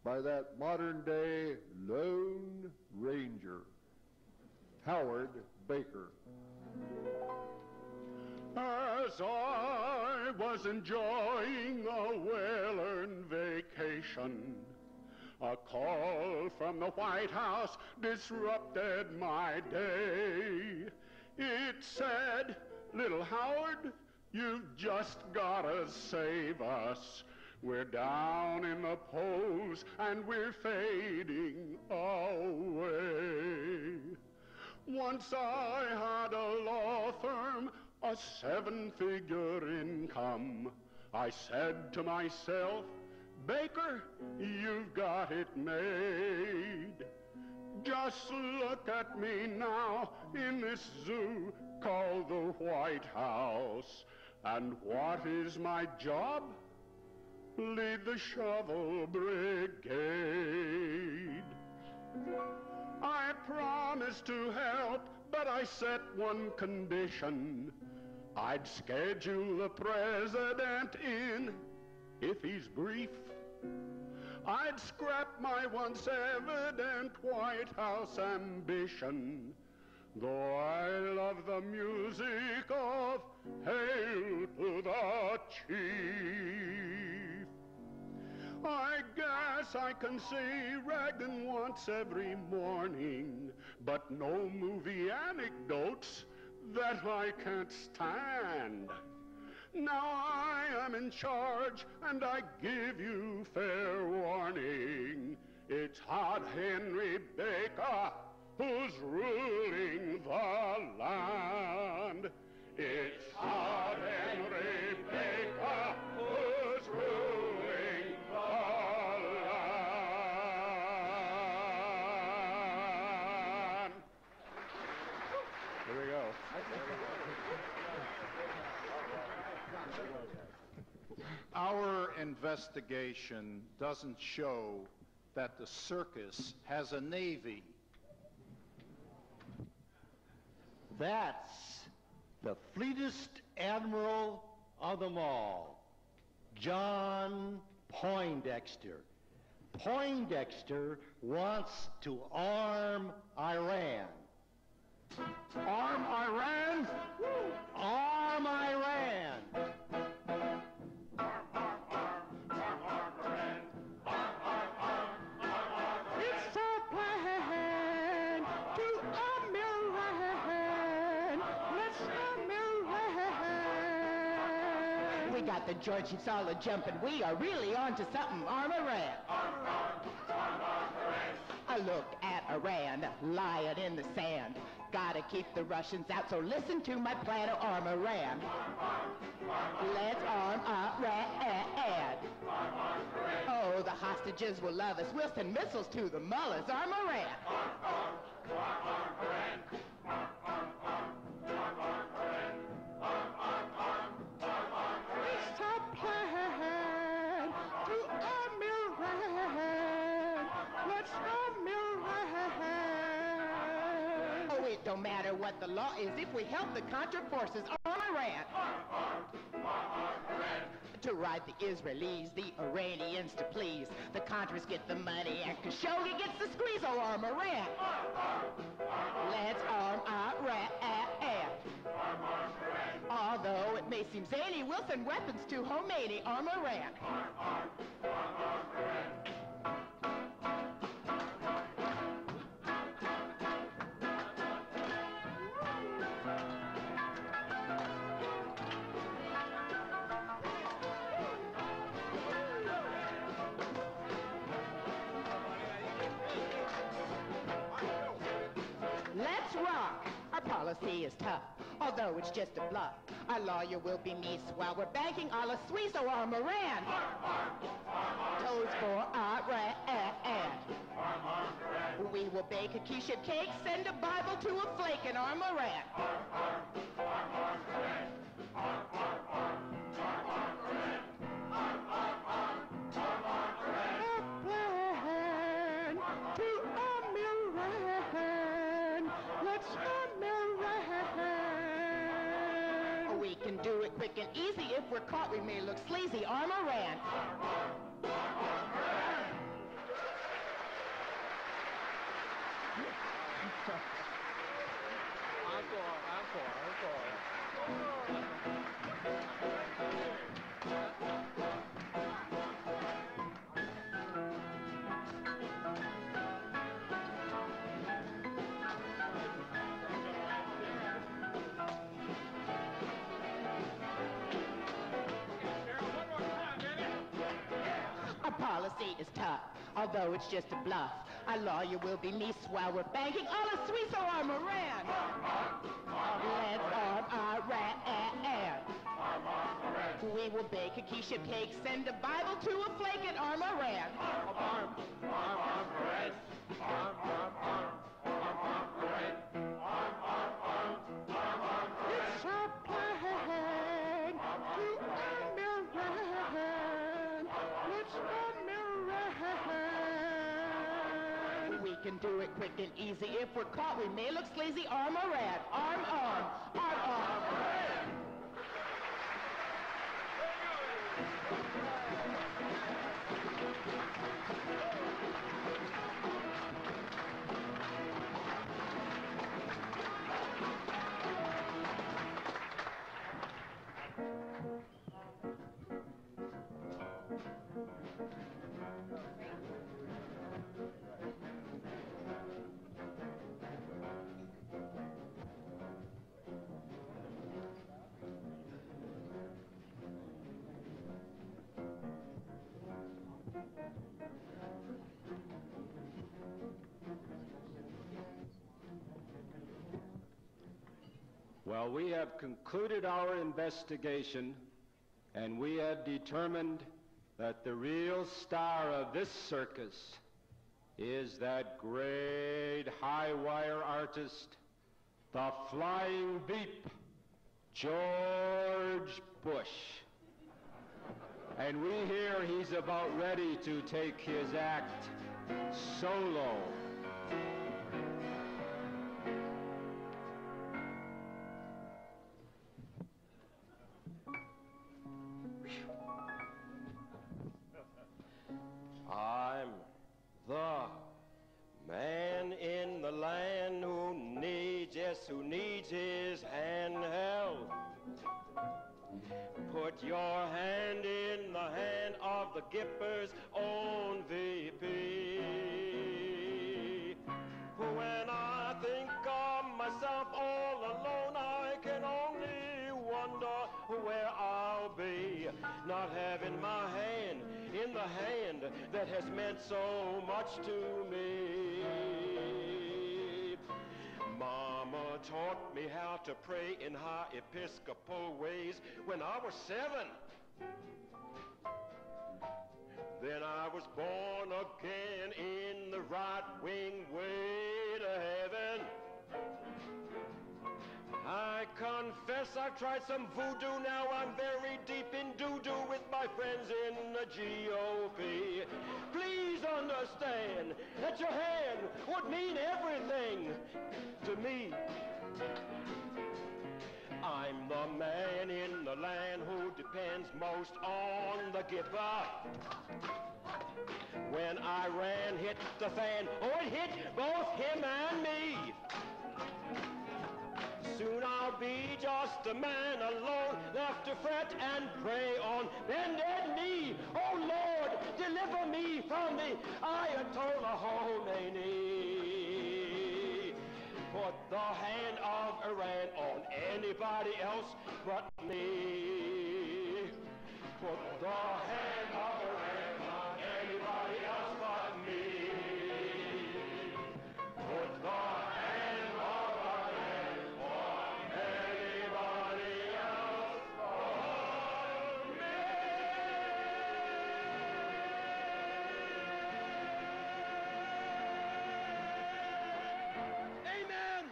by that modern-day Lone Ranger, Howard Baker. As I was enjoying a well-earned vacation, a call from the White House disrupted my day. It said, "Little Howard, you've just gotta save us. We're down in the polls and we're fading away." Once I had a law firm, a 7-figure income. I said to myself, "Baker, you've got it made." Just look at me now in this zoo called the White House. And what is my job? Lead the shovel brigade. I promised to help, but I set one condition. I'd schedule the president in if he's brief. I'd scrap my once evident White House ambition, though I love the music of Hail to the Chief. I guess I can see Reagan once every morning, but no movie anecdotes that I can't stand. Now I am in charge, and I give you fair warning. It's Hot Henry Baker who's ruling the land. It's Hot Henry Baker who's ruling the land. Here we go. Our investigation doesn't show that the circus has a navy. That's the fleetest admiral of them all, John Poindexter. Poindexter wants to arm Iran. Arm Iran? Arm Iran! It's our plan to arm Iran. Let's arm Iran. We got the Georgie solid jumping. We are really on to something. Arm Iran. I look at Iran lying in the sand. gotta keep the Russians out, so listen to my plan of armor ram. Let's arm up red. Oh, the hostages will love us. We'll send missiles to the mullahs. Armor ram. It's a plan to arm Iran. Let's arm Iran. Oh, it don't matter what the law is if we help the Contra forces arm Iran. To ride the Israelis, the Iranians to please. The Contras get the money and Khashoggi gets the squeeze. Oh, arm Iran. Let's arm Iran. Although it may seem zany, we'll send weapons to Khomeini. Arm Iran. Let's rock. Our policy is tough, although it's just a bluff. Our lawyer will be me while we're banking a la Suisse. So arm Iran. Toes for Iran. We will bake a quiche cake, send a Bible to a flake, and arm Iran. We can do it quick and easy. If we're caught, we may look sleazy. Arm Iran. Our policy is tough, although it's just a bluff. Our lawyer will be me while we're banking all the Swiss. So arm Iran. Let's arm Iran. We will bake a quiche cake, send a Bible to a flake, and arm Iran. Arm Iran. It's a plan to arm Iran. Let's arm Iran. We can do it quick and easy. If we're caught, we may look sleazy. Arm Iran. Arm. Well, we have concluded our investigation, and we have determined that the real star of this circus is that great high-wire artist, the Flying Beep, George Bush. And we hear he's about ready to take his act solo. I'm the man in the land who needs his hand held. Put your hand in the hand of the Gipper's own VP. When I think of myself all alone, I can only wonder where I'll be, not having my hand in the hand that has meant so much to me. Mama Mama taught me how to pray in high Episcopal ways when I was 7. Then I was born again in the right-wing way to heaven. I confess I've tried some voodoo, now I'm very deep in doo-doo with my friends in the GOP. Please understand that your hand would mean everything to me. I'm the man in the land who depends most on the Gipper. When Iran hit the fan, oh, it hit both him and me. Soon I'll be just a man alone, left to fret and pray on bended knee. Oh Lord, deliver me from the Ayatollah Khomeini. Put the hand of Iran on anybody else but me. Put the hand of Iran on anybody else but me. Put the hand of Iran on anybody else but me. Amen.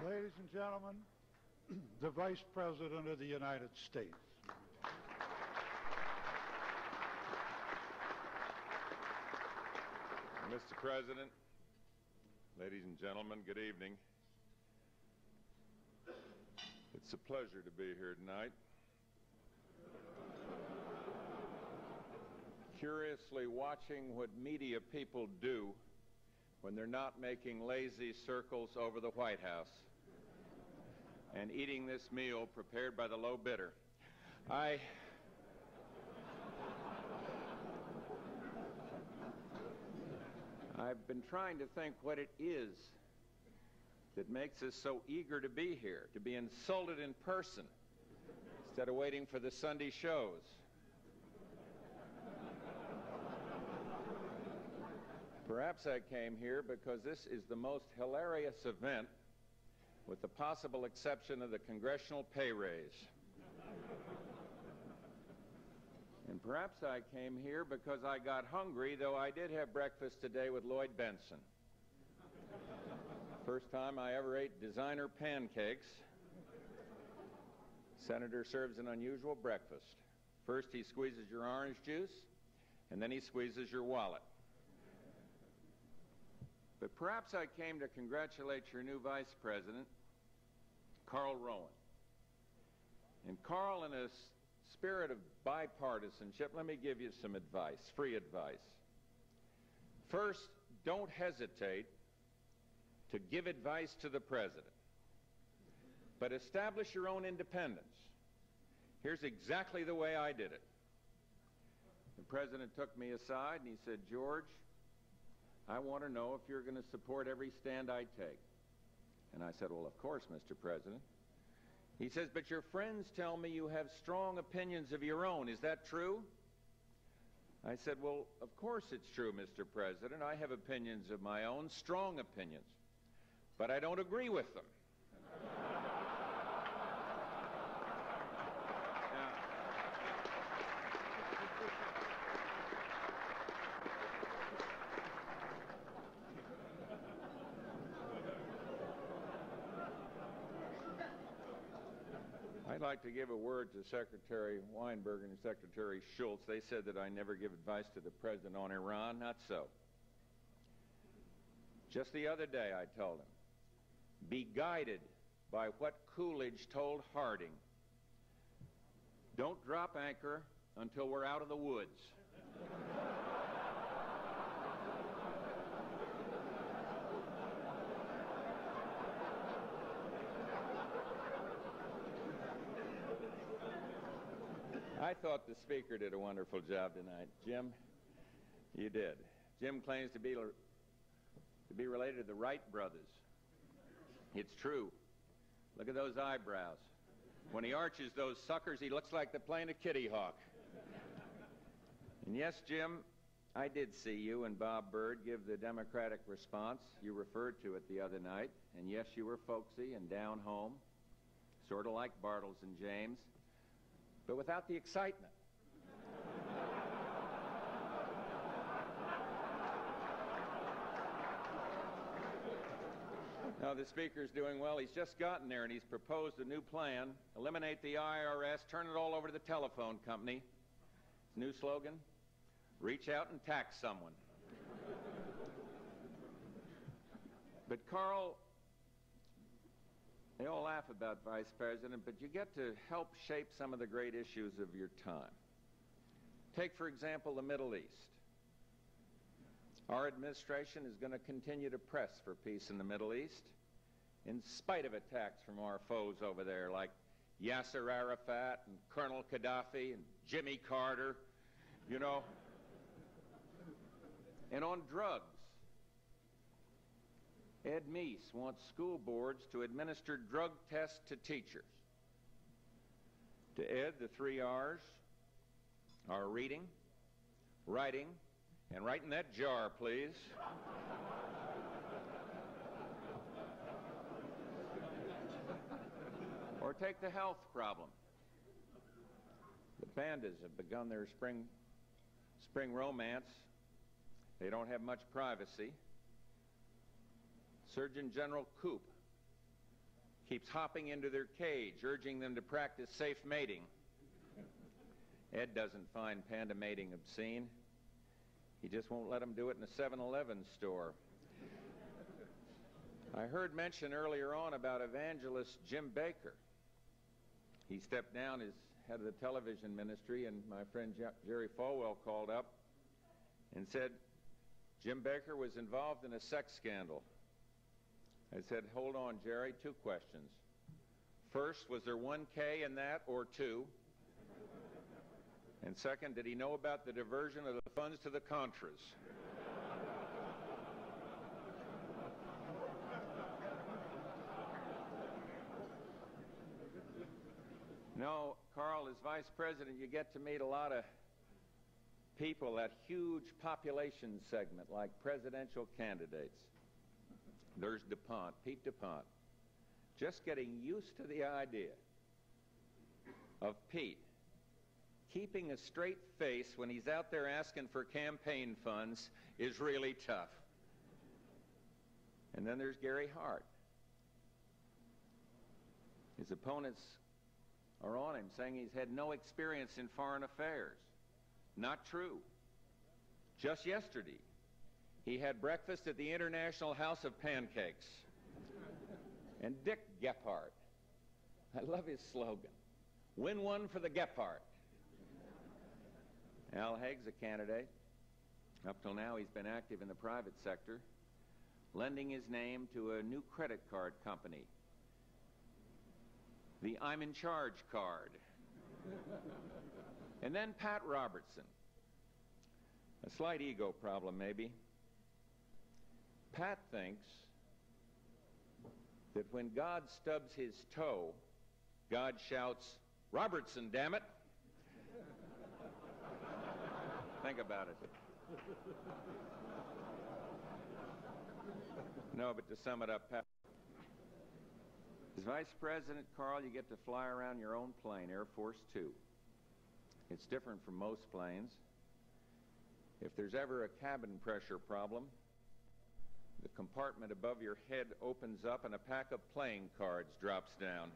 Ladies and gentlemen, the Vice President of the United States. Mr. President, ladies and gentlemen, good evening. It's a pleasure to be here tonight. Curiously watching what media people do when they're not making lazy circles over the White House and eating this meal prepared by the low bidder. I've been trying to think what it is that makes us so eager to be here, to be insulted in person instead of waiting for the Sunday shows. Perhaps I came here because this is the most hilarious event, with the possible exception of the congressional pay raise. And perhaps I came here because I got hungry, though I did have breakfast today with Lloyd Benson. First time I ever ate designer pancakes. Senator serves an unusual breakfast. First he squeezes your orange juice, and then he squeezes your wallet. But perhaps I came to congratulate your new Vice President, Carl Rowan. And Carl, in a spirit of bipartisanship, let me give you some advice, free advice. First, don't hesitate to give advice to the President, but establish your own independence. Here's exactly the way I did it. The President took me aside and he said, "George, I want to know if you're going to support every stand I take." And I said, "Well, of course, Mr. President." He says, "But your friends tell me you have strong opinions of your own. Is that true?" I said, "Well, of course it's true, Mr. President. I have opinions of my own, strong opinions, but I don't agree with them." I'd like to give a word to Secretary Weinberger and Secretary Schultz. They said that I never give advice to the President on Iran. Not so. Just the other day I told him, be guided by what Coolidge told Harding. Don't drop anchor until we're out of the woods. I thought the Speaker did a wonderful job tonight. Jim, you did. Jim claims to be related to the Wright brothers. It's true. Look at those eyebrows. When he arches those suckers, he looks like they're playing a kitty hawk. And yes, Jim, I did see you and Bob Byrd give the Democratic response. You referred to it the other night. And yes, you were folksy and down home, sort of like Bartles and James, but without the excitement. Now, the Speaker's doing well. He's just gotten there, and he's proposed a new plan. Eliminate the IRS, turn it all over to the telephone company. His new slogan, reach out and tax someone. But, Carl, they all laugh about Vice President, but you get to help shape some of the great issues of your time. Take, for example, the Middle East. Our administration is going to continue to press for peace in the Middle East, in spite of attacks from our foes over there, like Yasser Arafat and Colonel Gaddafi and Jimmy Carter, you know. And on drugs, Ed Meese wants school boards to administer drug tests to teachers. To Ed, the 3 R's are reading, writing, and right in that jar, please. Or take the health problem. The pandas have begun their spring romance. They don't have much privacy. Surgeon General Koop keeps hopping into their cage, urging them to practice safe mating. Ed doesn't find panda mating obscene. He just won't let them do it in a 7-Eleven store. I heard mention earlier on about evangelist Jim Baker. He stepped down as head of the television ministry, and my friend Jerry Falwell called up and said Jim Baker was involved in a sex scandal. I said, hold on, Jerry, 2 questions. First, was there 1 K in that or 2? And second, did he know about the diversion of the funds to the Contras? No, Carl, as vice president, you get to meet a lot of people, that huge population segment, like presidential candidates. There's DuPont, Pete DuPont, just getting used to the idea of Pete keeping a straight face when he's out there asking for campaign funds is really tough. And then there's Gary Hart. His opponents are on him, saying he's had no experience in foreign affairs. Not true. Just yesterday, he had breakfast at the International House of Pancakes. And Dick Gephardt, I love his slogan, win one for the Gephardt. Al Haig's a candidate. Up till now, he's been active in the private sector, lending his name to a new credit card company, the I'm in charge card. And then Pat Robertson. A slight ego problem, maybe. Pat thinks that when God stubs his toe, God shouts, Robertson, damn it. Think about it. No, but to sum it up, Pat, as Vice President, Carl, you get to fly around your own plane, Air Force Two. It's different from most planes. If there's ever a cabin pressure problem, the compartment above your head opens up and a pack of playing cards drops down.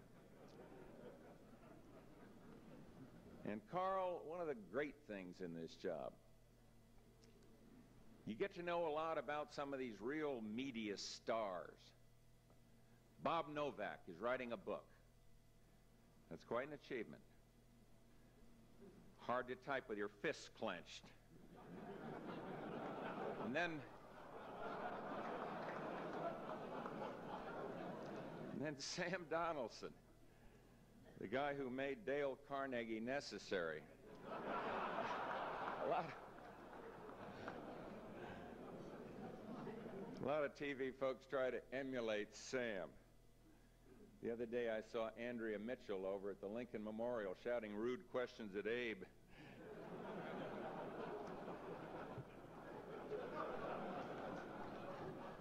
And Carl, one of the great things in this job, you get to know a lot about some of these real media stars. Bob Novak is writing a book. That's quite an achievement. Hard to type with your fists clenched. And then Sam Donaldson, the guy who made Dale Carnegie necessary. A lot of TV folks try to emulate Sam. The other day I saw Andrea Mitchell over at the Lincoln Memorial shouting rude questions at Abe.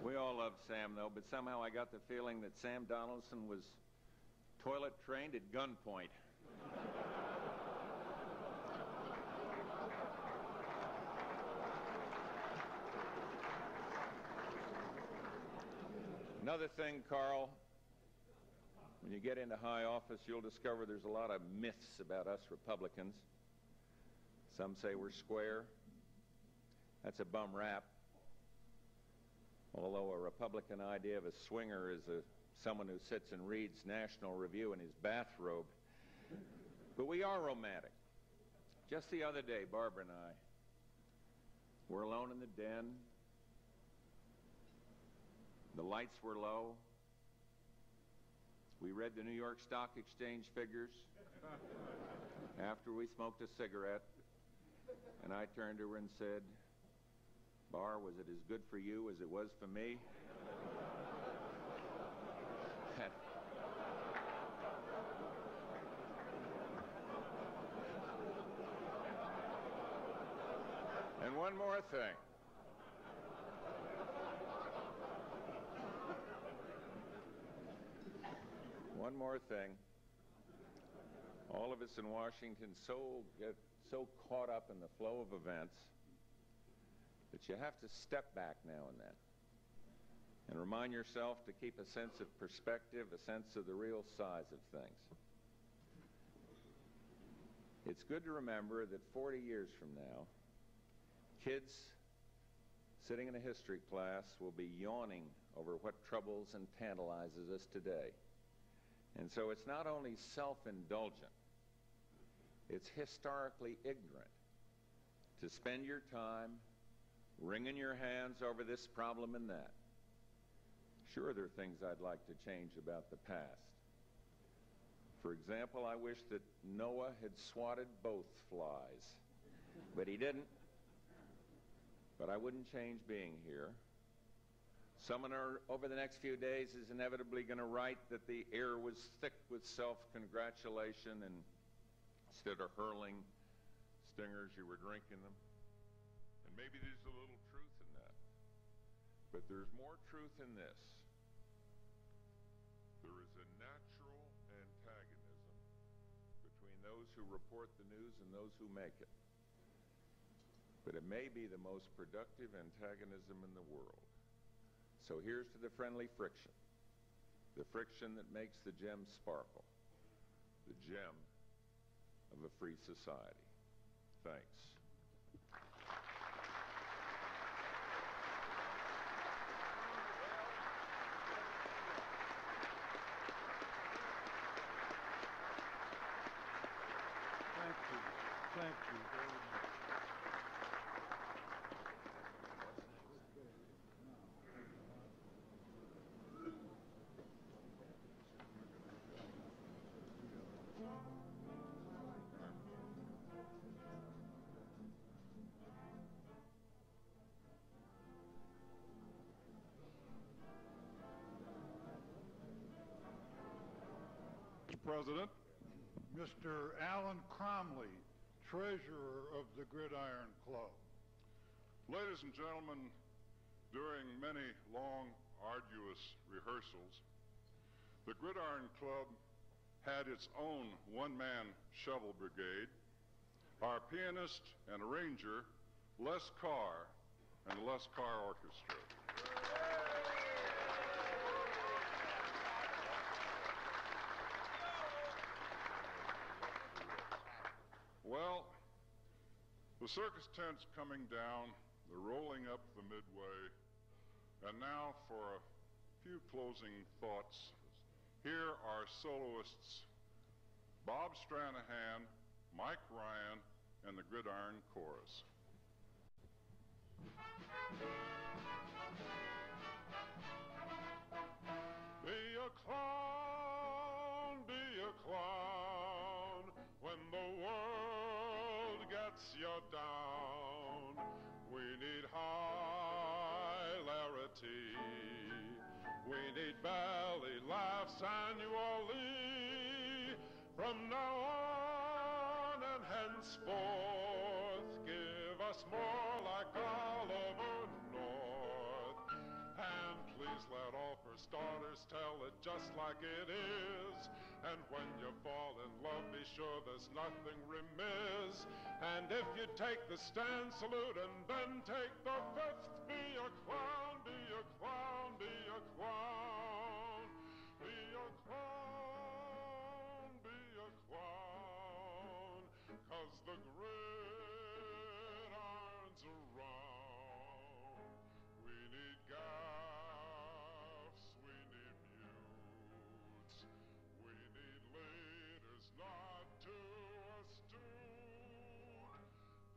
We all love Sam, though, but somehow I got the feeling that Sam Donaldson was toilet trained at gunpoint. Another thing, Carl, when you get into high office, you'll discover there's a lot of myths about us Republicans. Some say we're square. That's a bum rap. Although a Republican idea of a swinger is someone who sits and reads National Review in his bathrobe. But we are romantic. Just the other day, Barbara and I were alone in the den. The lights were low. We read the New York Stock Exchange figures after we smoked a cigarette. And I turned to her and said, "Bar, was it as good for you as it was for me?" And one more thing. One more thing. All of us in Washington get so caught up in the flow of events that you have to step back now and then and remind yourself to keep a sense of perspective, a sense of the real size of things. It's good to remember that 40 years from now, kids sitting in a history class will be yawning over what troubles and tantalizes us today. And so it's not only self-indulgent, it's historically ignorant to spend your time wringing your hands over this problem and that. Sure, there are things I'd like to change about the past. For example, I wish that Noah had swatted both flies, but he didn't. But I wouldn't change being here. Someone over the next few days is inevitably going to write that the air was thick with self-congratulation, and instead of hurling stingers, you were drinking them. And maybe there's a little truth in that. But there's more truth in this. There is a natural antagonism between those who report the news and those who make it. But it may be the most productive antagonism in the world. So here's to the friendly friction, the friction that makes the gem sparkle, the gem of a free society. Thanks. Thank you. Thank you very much. President. Mr. Alan Cromley, treasurer of the Gridiron Club. Ladies and gentlemen, during many long, arduous rehearsals, the Gridiron Club had its own one-man shovel brigade, our pianist and arranger, Les Carr, and the Les Carr Orchestra. Well, the circus tent's coming down, they're rolling up the midway, and now for a few closing thoughts. Here are soloists Bob Stranahan, Mike Ryan, and the Gridiron Chorus. Be a clown, when the world gets you down. We need hilarity, we need belly laughs, and you all From now on and henceforth, give us more like Oliver North. And please let all first daughters tell it just like it is. And when you fall in love, be sure there's nothing remiss. And if you take the stand, salute, and then take the fifth, be a clown, be a clown, be a clown, be a clown, be a clown, 'cause the gridiron's around. We need gaffes, we need mutes, we need leaders not too astute.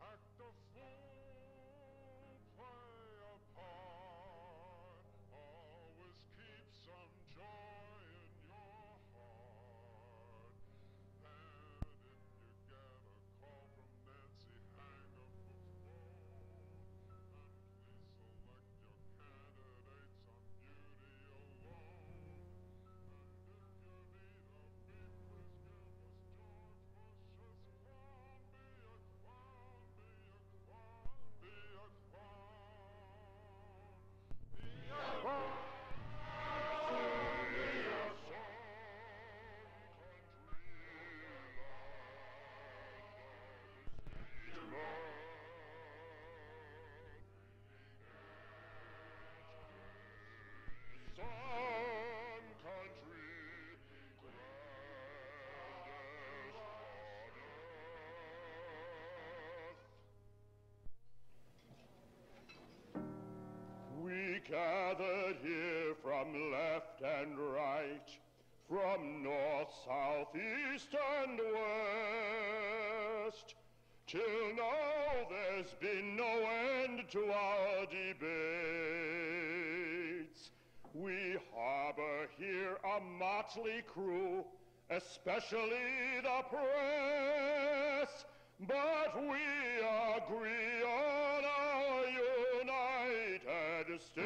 Act the fool, play a part, always keep some joy in your heart. And if you get a call from Nancy, hang up the phone, and please select your candidates on beauty alone. And if you need a beat, please give us George Bush's clown. Be a clown, be a clown, be a clown, be a clown. Some country grandest on earth. We gathered here from left and right, from north, south, east, and west. Till now there's been no end to our debates. We harbor here a motley crew, especially the press, but we agree on our United States.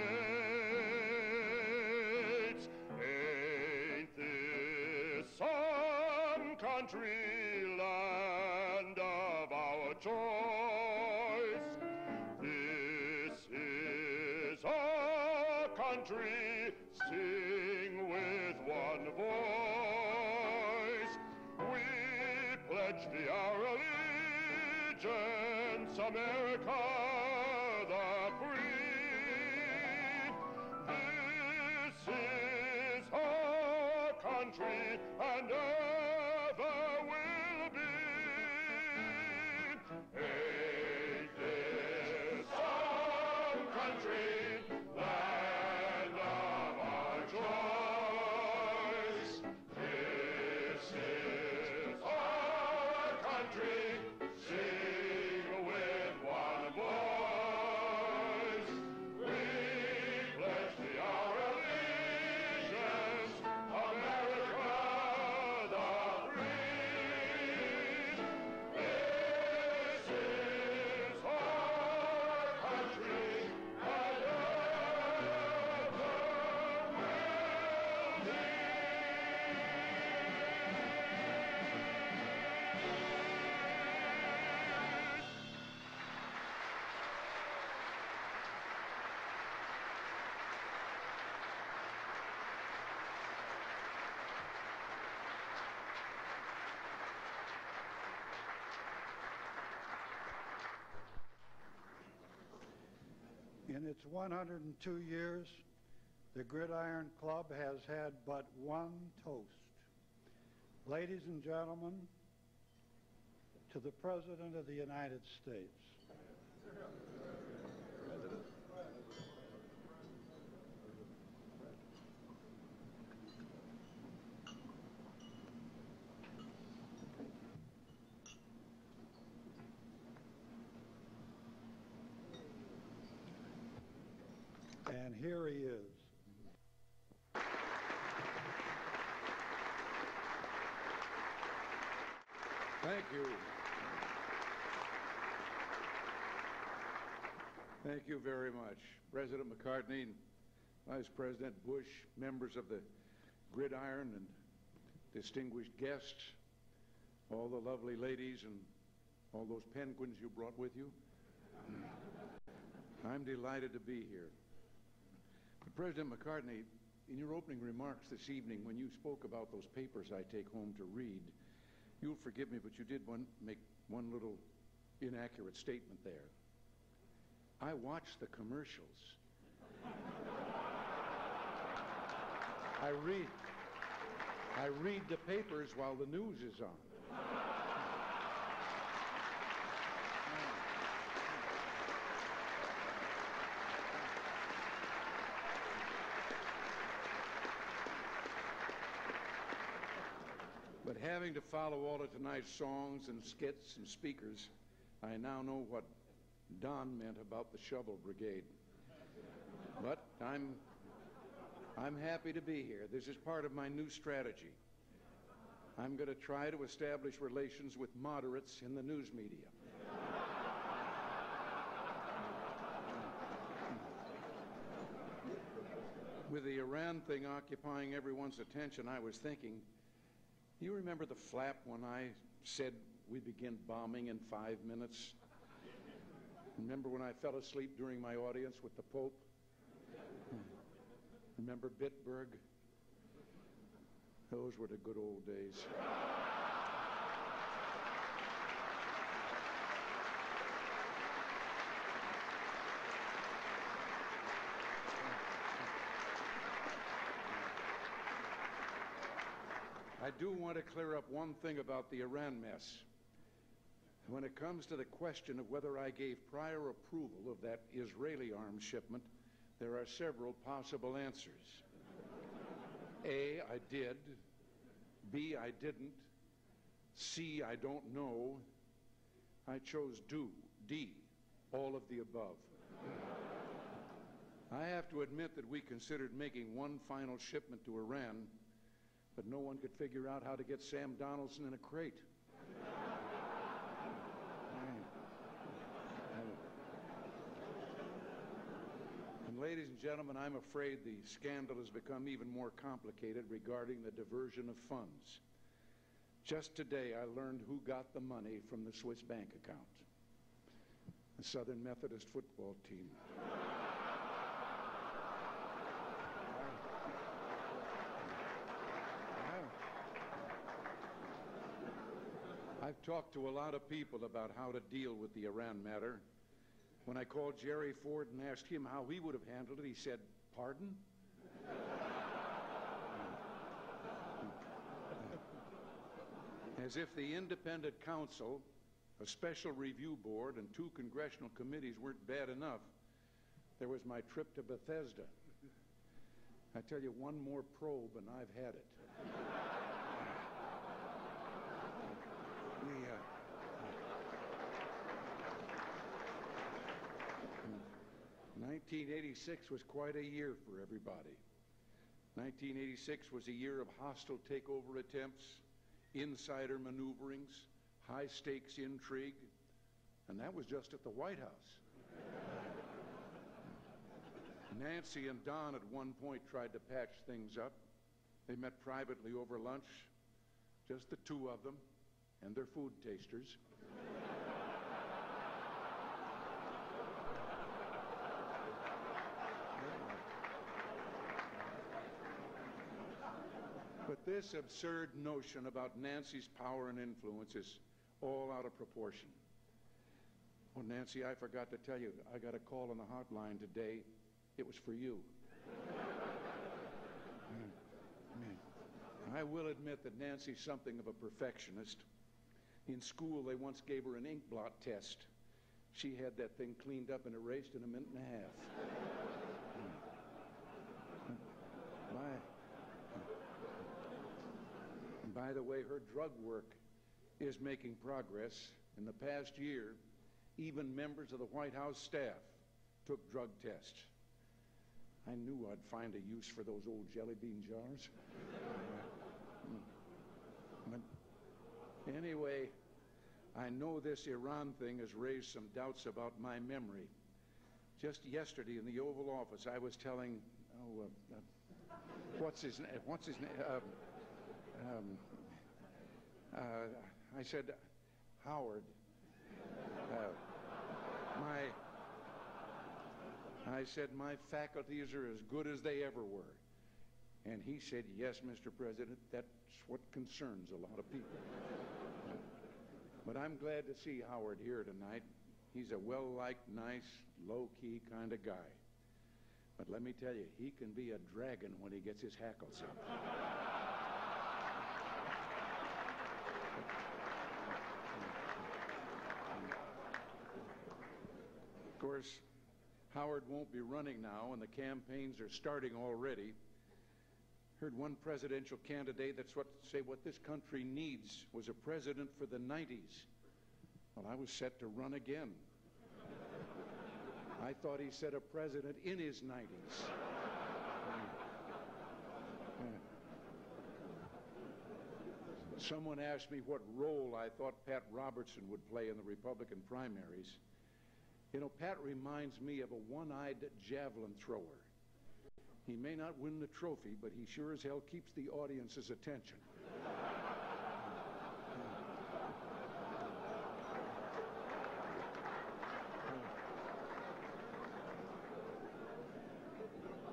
Ain't this some country land of our choice? This is our country, sing with one voice. We pledge thee our allegiance, America the free. This is our country and ever will be. Ain't this some country, land of our choice? This is our country, sing with one voice. We pledge thee our allegiance, America the free. This is our country and ever will be. In its 102 years, the Gridiron Club has had but one toast. Ladies and gentlemen, to the President of the United States. And here he is. Thank you. Thank you very much. President McCartney, Vice President Bush, members of the Gridiron, and distinguished guests. all the lovely ladies and all those penguins you brought with you. I'm delighted to be here. But President McCartney, in your opening remarks this evening, when you spoke about those papers I take home to read, you'll forgive me, but you did make one little inaccurate statement there. I watch the commercials. I read the papers while the news is on. But having to follow all of tonight's songs and skits and speakers, I now know what Don meant about the shovel brigade. But I'm happy to be here. This is part of my new strategy. I'm going to try to establish relations with moderates in the news media. With the Iran thing occupying everyone's attention, I was thinking, you remember the flap when I said we begin bombing in 5 minutes? Remember when I fell asleep during my audience with the Pope? Remember Bitburg? Those were the good old days. I do want to clear up one thing about the Iran mess. When it comes to the question of whether I gave prior approval of that Israeli arms shipment, there are several possible answers. A, I did. B, I didn't. C, I don't know. I chose D, all of the above. I have to admit that we considered making one final shipment to Iran, but no one could figure out how to get Sam Donaldson in a crate. And ladies and gentlemen, I'm afraid the scandal has become even more complicated regarding the diversion of funds. Just today, I learned who got the money from the Swiss bank account. The Southern Methodist football team. I've talked to a lot of people about how to deal with the Iran matter. When I called Jerry Ford and asked him how he would have handled it, he said, "Pardon?" As if the independent counsel, a special review board, and 2 congressional committees weren't bad enough, there was my trip to Bethesda. I tell you, one more probe and I've had it. 1986 was quite a year for everybody. 1986 was a year of hostile takeover attempts, insider maneuverings, high-stakes intrigue, and that was just at the White House. Nancy and Don at one point tried to patch things up. They met privately over lunch, just the 2 of them and their food tasters. But this absurd notion about Nancy's power and influence is all out of proportion. Oh, Nancy, I forgot to tell you, I got a call on the hotline today. It was for you. I will admit that Nancy's something of a perfectionist. In school, they once gave her an ink blot test. She had that thing cleaned up and erased in a minute and a half. By the way, her drug work is making progress. In the past year, even members of the White House staff took drug tests. I knew I'd find a use for those old jelly bean jars. But anyway, I know this Iran thing has raised some doubts about my memory. Just yesterday in the Oval Office, I was telling, what's his name? I said, Howard, I said, my faculties are as good as they ever were. And he said, yes, Mr. President, that's what concerns a lot of people. But I'm glad to see Howard here tonight. He's a well-liked, nice, low-key kind of guy. But let me tell you, he can be a dragon when he gets his hackles up. Of course, Howard won't be running now, and the campaigns are starting already. Heard one presidential candidate say what this country needs was a president for the 90s. Well, I was set to run again. I thought he said a president in his 90s. Someone asked me what role I thought Pat Robertson would play in the Republican primaries. You know, Pat reminds me of a one-eyed javelin thrower. He may not win the trophy, but he sure as hell keeps the audience's attention.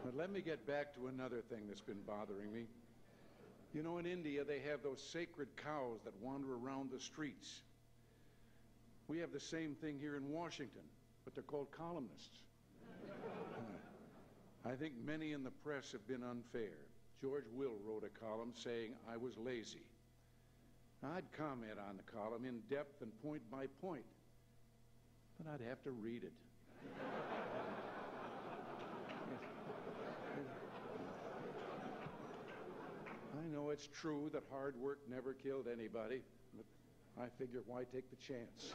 But let me get back to another thing that's been bothering me. You know, in India, they have those sacred cows that wander around the streets. We have the same thing here in Washington, but they're called columnists. I think many in the press have been unfair. George Will wrote a column saying I was lazy. I'd comment on the column in depth and point by point, but I'd have to read it. I know it's true that hard work never killed anybody, but I figure why take the chance?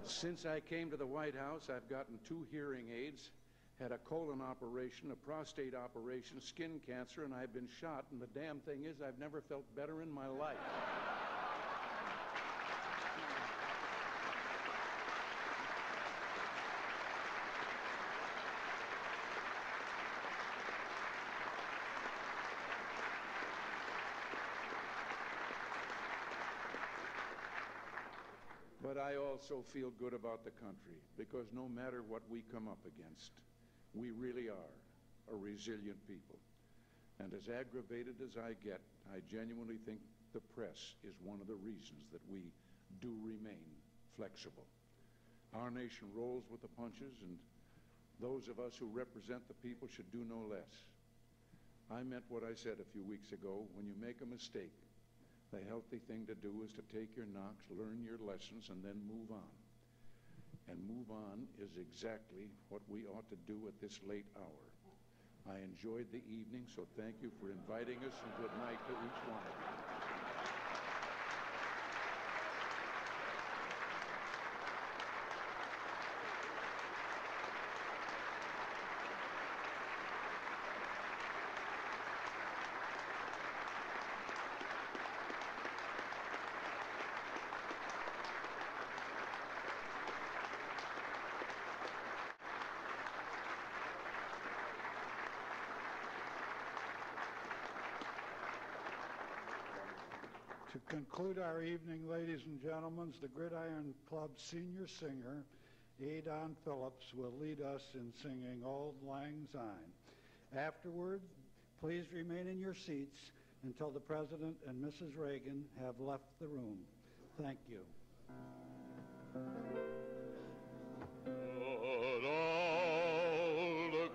Since I came to the White House, I've gotten 2 hearing aids, had a colon operation, a prostate operation, skin cancer, and I've been shot, and the damn thing is I've never felt better in my life. But I also feel good about the country, because no matter what we come up against, we really are a resilient people. And as aggravated as I get, I genuinely think the press is one of the reasons that we do remain flexible. Our nation rolls with the punches, and those of us who represent the people should do no less. I meant what I said a few weeks ago. When you make a mistake, the healthy thing to do is to take your knocks, learn your lessons, and then move on. And move on is exactly what we ought to do at this late hour. I enjoyed the evening, so thank you for inviting us, and good night to each one of you. To conclude our evening, ladies and gentlemen, the Gridiron Club senior singer, Adon Phillips, will lead us in singing Auld Lang Syne. Afterward, please remain in your seats until the President and Mrs. Reagan have left the room. Thank you. But all the